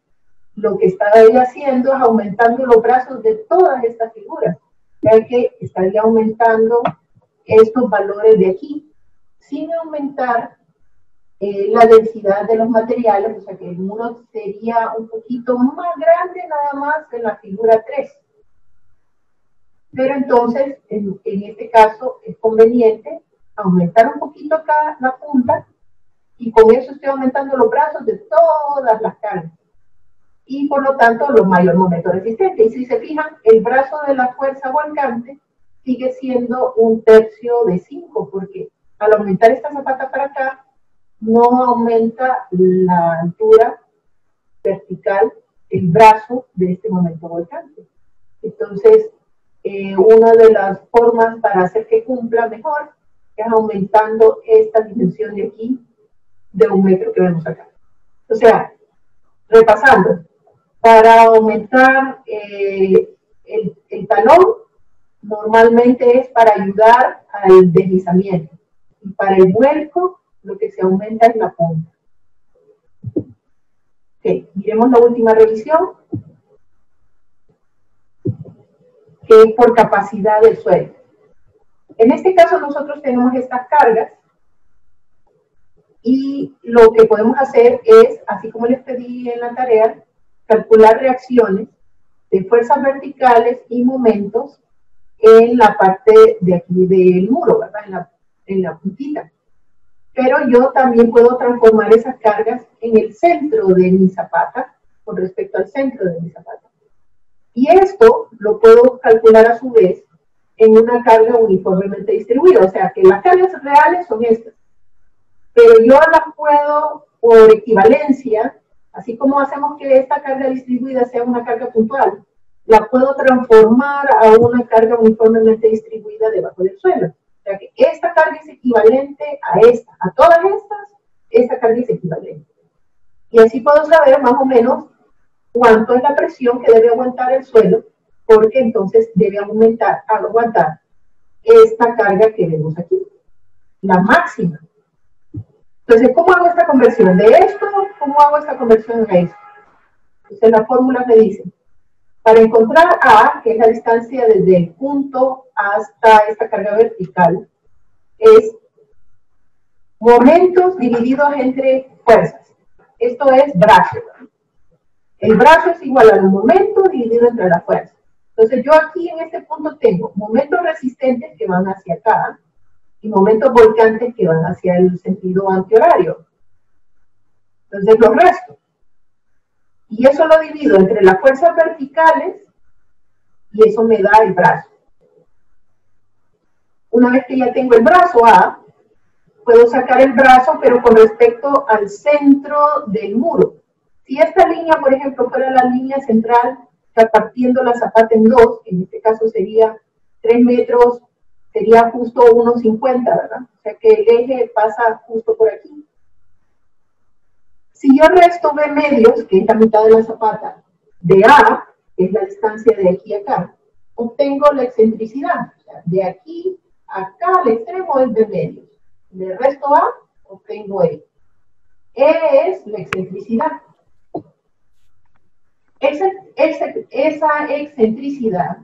lo que estaría haciendo es aumentando los brazos de todas estas figuras, ya que estaría aumentando estos valores de aquí, sin aumentar la densidad de los materiales, o sea que el muro sería un poquito más grande nada más en la figura 3. Pero entonces, en este caso, es conveniente aumentar un poquito acá la punta, y con eso estoy aumentando los brazos de todas las cargas. Y por lo tanto, los mayor momento resistente. Y si se fijan, el brazo de la fuerza volcante sigue siendo 1/3 de 5, porque al aumentar esta zapata para acá, no aumenta la altura vertical, el brazo de este momento volcante. Entonces, una de las formas para hacer que cumpla mejor es aumentando esta dimensión de aquí de 1 metro que vemos acá. O sea, repasando, para aumentar el talón, normalmente es para ayudar al deslizamiento. Y para el vuelco, lo que se aumenta es la punta. Ok, miremos la última revisión, que es por capacidad del suelo. En este caso nosotros tenemos estas cargas y lo que podemos hacer es, así como les pedí en la tarea, calcular reacciones de fuerzas verticales y momentos en la parte de aquí del muro, ¿verdad? En la puntita. Pero yo también puedo transformar esas cargas en el centro de mi zapata con respecto al centro de mi zapata. Y esto lo puedo calcular a su vez en una carga uniformemente distribuida, o sea que las cargas reales son estas. Pero yo las puedo, por equivalencia, así como hacemos que esta carga distribuida sea una carga puntual, la puedo transformar a una carga uniformemente distribuida debajo del suelo. O sea que esta carga es equivalente a esta, a todas estas, esta carga es equivalente. Y así puedo saber más o menos cuánto es la presión que debe aguantar el suelo, porque entonces debe aguantar esta carga que vemos aquí, la máxima. Entonces, ¿cómo hago esta conversión? De esto, ¿cómo hago esta conversión a esto? Entonces, la fórmula me dice, para encontrar A, que es la distancia desde el punto hasta esta carga vertical, es momentos divididos entre fuerzas. Esto es brazo. El brazo es igual al momento dividido entre la fuerza. Entonces yo aquí en este punto tengo momentos resistentes que van hacia acá y momentos volcantes que van hacia el sentido antihorario. Entonces los resto. Y eso lo divido entre las fuerzas verticales y eso me da el brazo. Una vez que ya tengo el brazo A, puedo sacar el brazo, pero con respecto al centro del muro. Si esta línea, por ejemplo, fuera la línea central, partiendo la zapata en dos, en este caso sería 3 metros, sería justo 1,50, ¿verdad? O sea que el eje pasa justo por aquí. Si yo resto B medios, que es la mitad de la zapata, de A, que es la distancia de aquí a acá, obtengo la excentricidad. O sea, de aquí a acá al extremo es B medios. Le resto A, obtengo E. E es la excentricidad. Esa excentricidad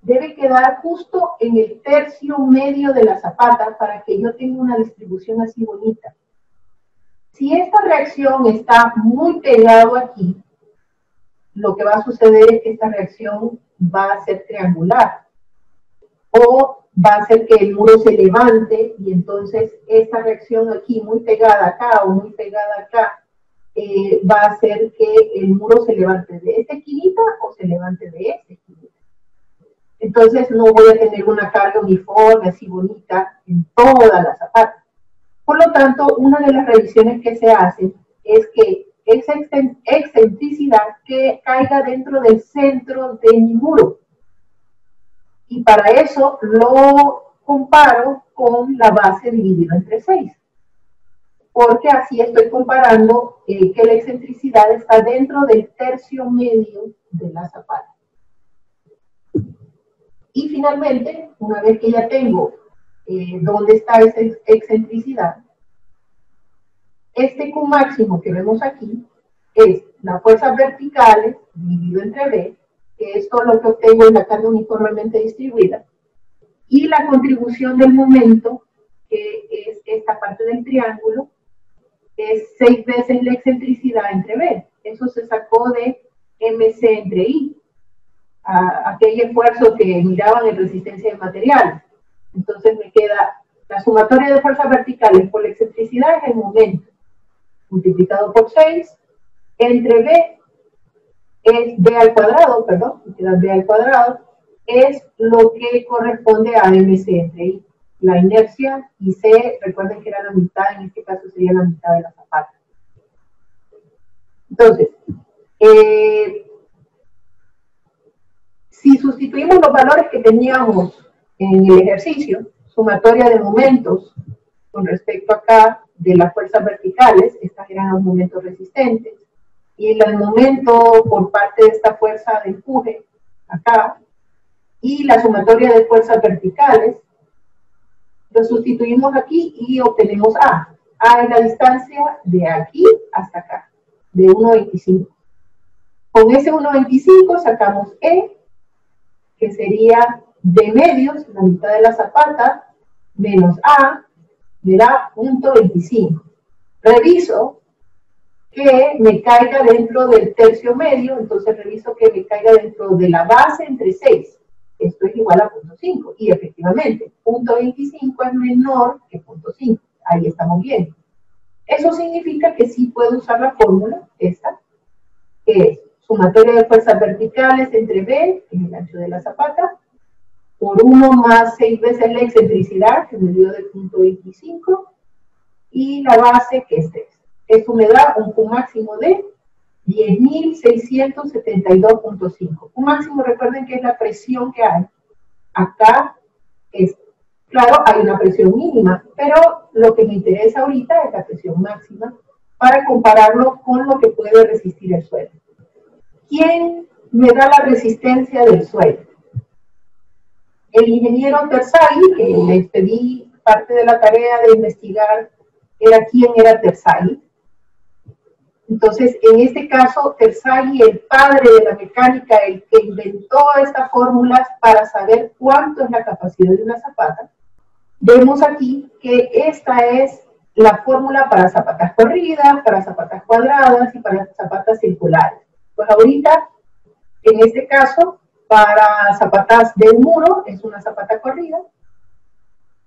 debe quedar justo en el tercio medio de la zapata para que yo tenga una distribución así bonita. Si esta reacción está muy pegado aquí, lo que va a suceder es que esta reacción va a ser triangular o va a hacer que el muro se levante y entonces esta reacción aquí muy pegada acá o muy pegada acá va a hacer que el muro se levante de esta esquinita o se levante de esta esquinita. Entonces no voy a tener una carga uniforme así bonita en toda la zapata. Por lo tanto, una de las revisiones que se hacen es que esa excentricidad que caiga dentro del centro de mi muro. Y para eso lo comparo con la base dividida entre 6. Porque así estoy comparando que la excentricidad está dentro del tercio medio de la zapata. Y finalmente, una vez que ya tengo dónde está esa excentricidad, este Q máximo que vemos aquí es las fuerzas verticales dividido entre B, que es todo lo que obtengo en la carga uniformemente distribuida, y la contribución del momento, que es esta parte del triángulo, es 6 veces la excentricidad entre B. Eso se sacó de MC entre I, aquel esfuerzo que miraban en resistencia de materiales. Entonces me queda la sumatoria de fuerzas verticales por la excentricidad es el momento, multiplicado por 6, entre B es B al cuadrado, perdón, me queda B al cuadrado, es lo que corresponde a MC entre I. La inercia y C, recuerden que era la mitad, en este caso sería la mitad de la zapata. Entonces, si sustituimos los valores que teníamos en el ejercicio, sumatoria de momentos con respecto acá de las fuerzas verticales, estas eran los momentos resistentes, y el momento por parte de esta fuerza de empuje, acá, y la sumatoria de fuerzas verticales, lo sustituimos aquí y obtenemos A. A es la distancia de aquí hasta acá, de 1,25. Con ese 1,25 sacamos E, que sería B medios, la mitad de la zapata, menos A, me da 0,25. Reviso que me caiga dentro del tercio medio, entonces reviso que me caiga dentro de la base entre 6. Esto es igual a 0,5. Y efectivamente, 0,25 es menor que 0,5. Ahí estamos bien. Eso significa que sí puedo usar la fórmula, esta, que es sumatoria de fuerzas verticales entre B, que es el ancho de la zapata, por 1 más 6 veces la excentricidad, que me dio de 0,25, y la base, que es 3. Esto me da un Q máximo de 10.672.5. Q máximo, recuerden que es la presión que hay. Acá es, claro, hay una presión mínima, pero lo que me interesa ahorita es la presión máxima para compararlo con lo que puede resistir el suelo. ¿Quién me da la resistencia del suelo? El ingeniero Terzaghi, que le pedí parte de la tarea de investigar, era quién era Terzaghi. Entonces, en este caso, Terzaghi, el padre de la mecánica, el que inventó estas fórmulas para saber cuánto es la capacidad de una zapata, vemos aquí que esta es la fórmula para zapatas corridas, para zapatas cuadradas y para zapatas circulares. Pues ahorita, en este caso, para zapatas de un muro, es una zapata corrida.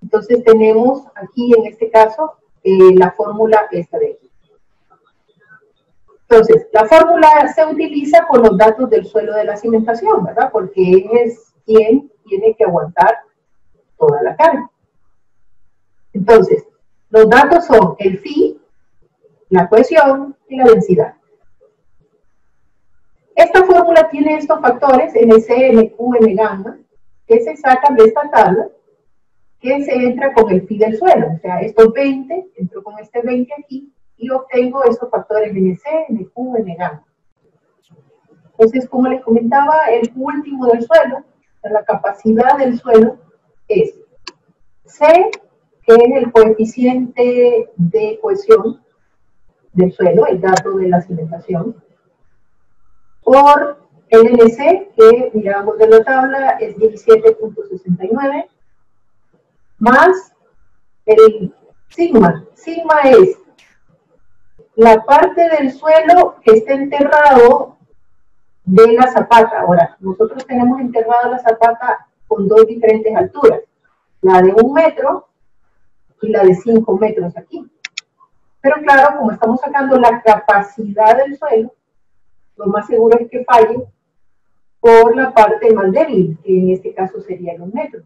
Entonces tenemos aquí, en este caso, la fórmula esta de aquí. Entonces, la fórmula se utiliza con los datos del suelo de la cimentación, ¿verdad? Porque es quien tiene que aguantar toda la carga. Entonces, los datos son el phi, la cohesión y la densidad. Esta fórmula tiene estos factores, NC, NQ, N gamma, que se sacan de esta tabla, que se entra con el phi del suelo. O sea, estos 20, entro con este 20 aquí, y obtengo estos factores NC, NQ, N gamma. Entonces, como les comentaba, el Q último del suelo, la capacidad del suelo, es C, que es el coeficiente de cohesión del suelo, el dato de la cimentación, por el NC, que miramos de la tabla, es 17.69, más el sigma. Sigma es la parte del suelo que está enterrado de la zapata. Ahora, nosotros tenemos enterrada la zapata con dos diferentes alturas, la de 1 metro y la de 5 metros aquí. Pero claro, como estamos sacando la capacidad del suelo, lo más seguro es que falle por la parte más débil, que en este caso sería el 1 metro.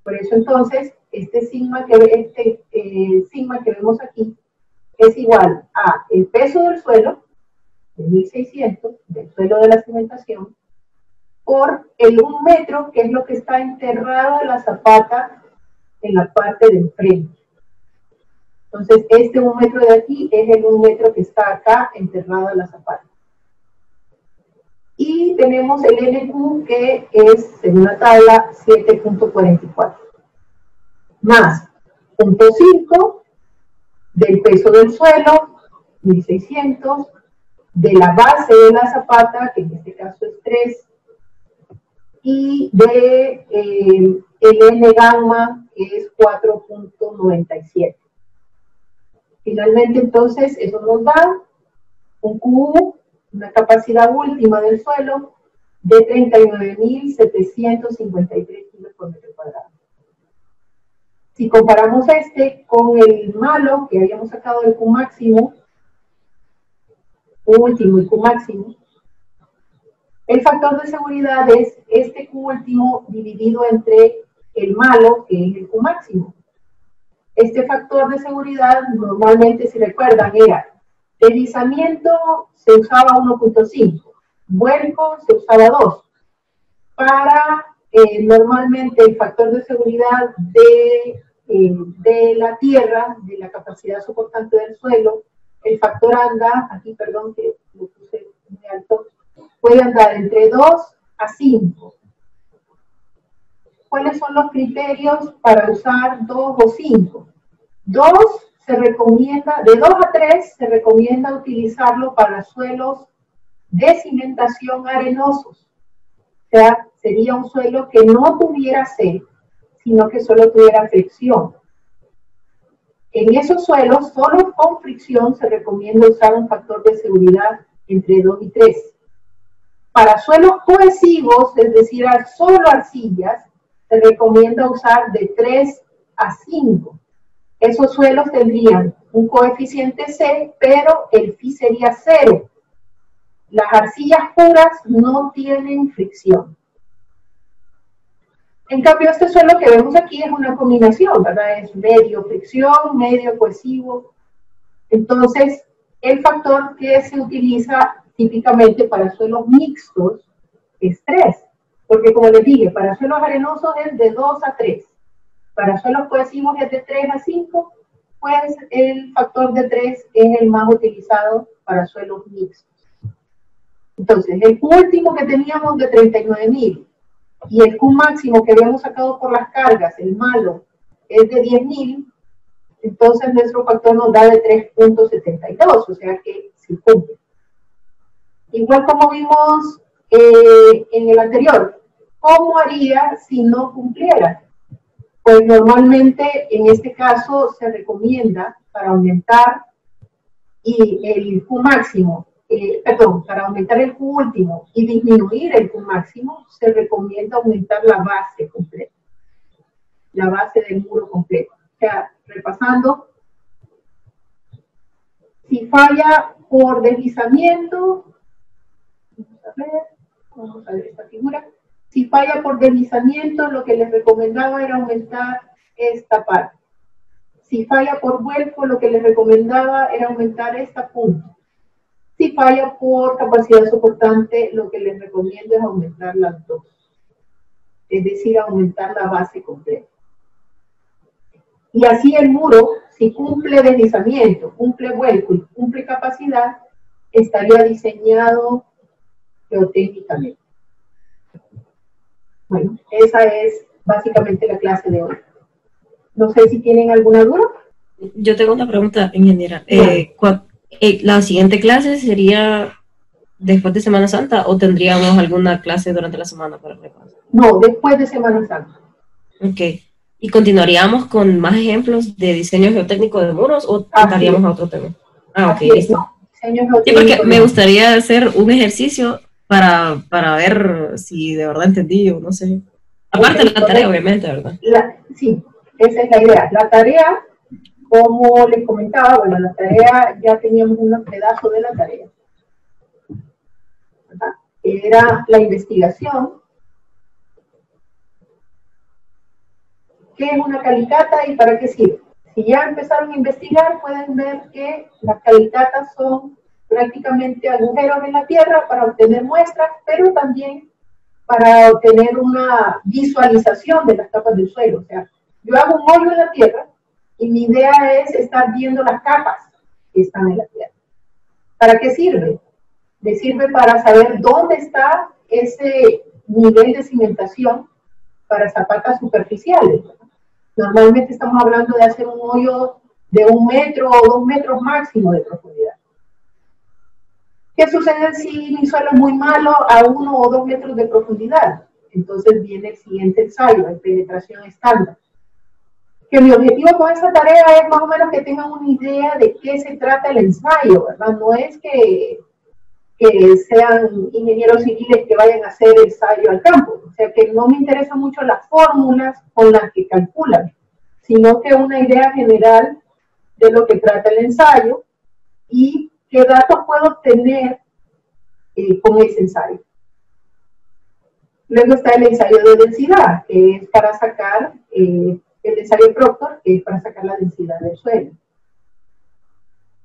Por eso entonces, este sigma que vemos aquí es igual a el peso del suelo, de 1600, del suelo de la cimentación, por el 1 metro, que es lo que está enterrado de la zapata en la parte de enfrente. Entonces, este 1 metro de aquí es el 1 metro que está acá enterrado en la zapata. Y tenemos el NQ, que es, según la tabla, 7.44. Más 0.5 del peso del suelo, 1600, de la base de la zapata, que en este caso es 3, y de el N gamma, que es 4.97. Finalmente, entonces, eso nos da un Q, una capacidad última del suelo de 39.753 kilos por metro cuadrado. Si comparamos este con el malo que habíamos sacado del Q máximo, último y Q máximo, el factor de seguridad es este Q último dividido entre el malo, que es el Q máximo. Este factor de seguridad, normalmente, si recuerdan, era deslizamiento, se usaba 1.5, vuelco, se usaba 2. Para, normalmente, el factor de seguridad de la tierra, de la capacidad soportante del suelo, el factor anda, aquí, perdón, que lo puse muy alto, puede andar entre 2 a 5. ¿Cuáles son los criterios para usar 2 o 5? 2 se recomienda, de 2 a 3 se recomienda utilizarlo para suelos de cimentación arenosos. O sea, sería un suelo que no tuviera C, sino que solo tuviera fricción. En esos suelos, solo con fricción se recomienda usar un factor de seguridad entre 2 y 3. Para suelos cohesivos, es decir, solo arcillas, se recomienda usar de 3 a 5. Esos suelos tendrían un coeficiente C, pero el phi sería 0. Las arcillas puras no tienen fricción. En cambio, este suelo que vemos aquí es una combinación, ¿verdad? Es medio fricción, medio cohesivo. Entonces, el factor que se utiliza típicamente para suelos mixtos es 3. Porque como les dije, para suelos arenosos es de 2 a 3. Para suelos cohesivos es de 3 a 5. Pues el factor de 3 es el más utilizado para suelos mixtos. Entonces, el Q último que teníamos de 39.000 y el Q máximo que habíamos sacado por las cargas, el malo, es de 10.000, entonces nuestro factor nos da de 3.72, o sea que sí cumple. Igual como vimos en el anterior, ¿cómo haría si no cumpliera? Pues normalmente en este caso se recomienda para aumentar y el Q máximo para aumentar el Q último y disminuir el Q máximo, se recomienda aumentar la base completa, la base del muro completo. O sea, repasando, si falla por deslizamiento, vamos a ver esta figura. Si falla por deslizamiento, lo que les recomendaba era aumentar esta parte. Si falla por vuelco, lo que les recomendaba era aumentar esta punta. Si falla por capacidad soportante, lo que les recomiendo es aumentar las dos. Es decir, aumentar la base completa. Y así el muro, si cumple deslizamiento, cumple vuelco y cumple capacidad, estaría diseñado geotécnicamente. Bueno, esa es básicamente la clase de hoy. No sé si tienen alguna duda. Yo tengo una pregunta, ingeniera. ¿La siguiente clase sería después de Semana Santa o tendríamos alguna clase durante la semana para repasar? No, después de Semana Santa. Ok. ¿Y continuaríamos con más ejemplos de diseño geotécnico de muros o pasaríamos a otro tema? Ah, ok, listo. Sí, porque me gustaría hacer un ejercicio para ver si de verdad entendí o no sé. Aparte de la tarea, obviamente, ¿verdad? Sí, esa es la idea. La tarea, como les comentaba, bueno, la tarea, ya teníamos un pedazo de la tarea, ¿verdad? Era la investigación. ¿Qué es una calicata y para qué sirve? Si ya empezaron a investigar, pueden ver que las calicatas son prácticamente agujeros en la tierra para obtener muestras, pero también para obtener una visualización de las capas del suelo. O sea, yo hago un hoyo en la tierra y mi idea es estar viendo las capas que están en la tierra. ¿Para qué sirve? Le sirve para saber dónde está ese nivel de cimentación para zapatas superficiales. Normalmente estamos hablando de hacer un hoyo de 1 metro o 2 metros máximo de profundidad. ¿Qué sucede si mi suelo es muy malo a 1 o 2 metros de profundidad? Entonces viene el siguiente ensayo, de penetración estándar. Que mi objetivo con esta tarea es más o menos que tengan una idea de qué se trata el ensayo, ¿verdad? No es que sean ingenieros civiles que vayan a hacer ensayo al campo. O sea, que no me interesan mucho las fórmulas con las que calculan, sino que una idea general de lo que trata el ensayo y qué datos puedo obtener con ese ensayo. Luego está el ensayo de densidad, que es para sacar, el ensayo Proctor, que es para sacar la densidad del suelo.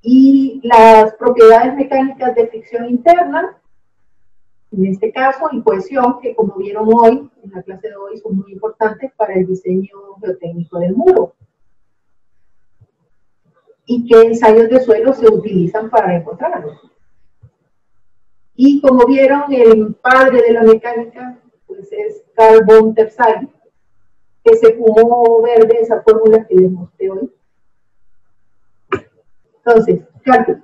Y las propiedades mecánicas de fricción interna, en este caso, y cohesión, que como vieron hoy, en la clase de hoy, son muy importantes para el diseño geotécnico del muro. Y qué ensayos de suelo se utilizan para encontrarlos. Y como vieron, el padre de la mecánica, pues es Carl von Terzaghi, que se fumó verde esa fórmula que les mostré hoy. Entonces, cálculo.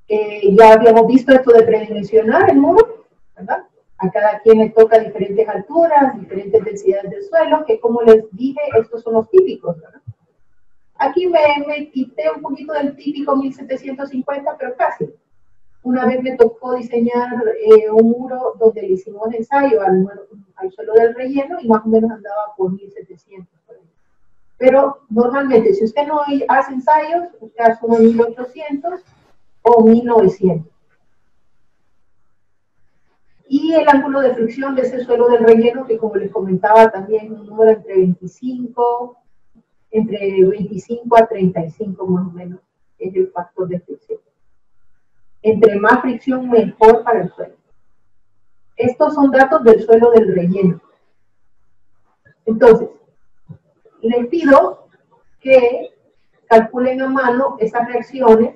Ya habíamos visto esto de predimensionar el muro, ¿verdad? A cada quien le toca diferentes alturas, diferentes densidades del suelo, que como les dije, estos son los típicos, ¿verdad? Aquí me quité un poquito del típico 1750, pero casi. Una vez me tocó diseñar un muro donde le hicimos ensayo al suelo del relleno y más o menos andaba por 1700. Pero normalmente, si usted no hace ensayos, usted asume 1800 o 1900. Y el ángulo de fricción de ese suelo del relleno, que como les comentaba también, un número entre 25 a 35 más o menos, es el factor de fricción. Entre más fricción, mejor para el suelo. Estos son datos del suelo del relleno. Entonces, les pido que calculen a mano esas reacciones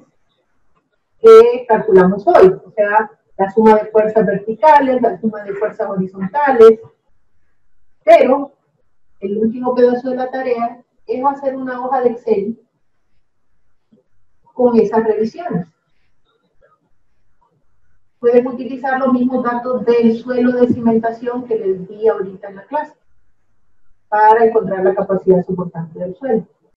que calculamos hoy, o sea, la suma de fuerzas verticales, la suma de fuerzas horizontales, pero el último pedazo de la tarea es hacer una hoja de Excel con esas revisiones. Pueden utilizar los mismos datos del suelo de cimentación que les di ahorita en la clase para encontrar la capacidad soportante del suelo.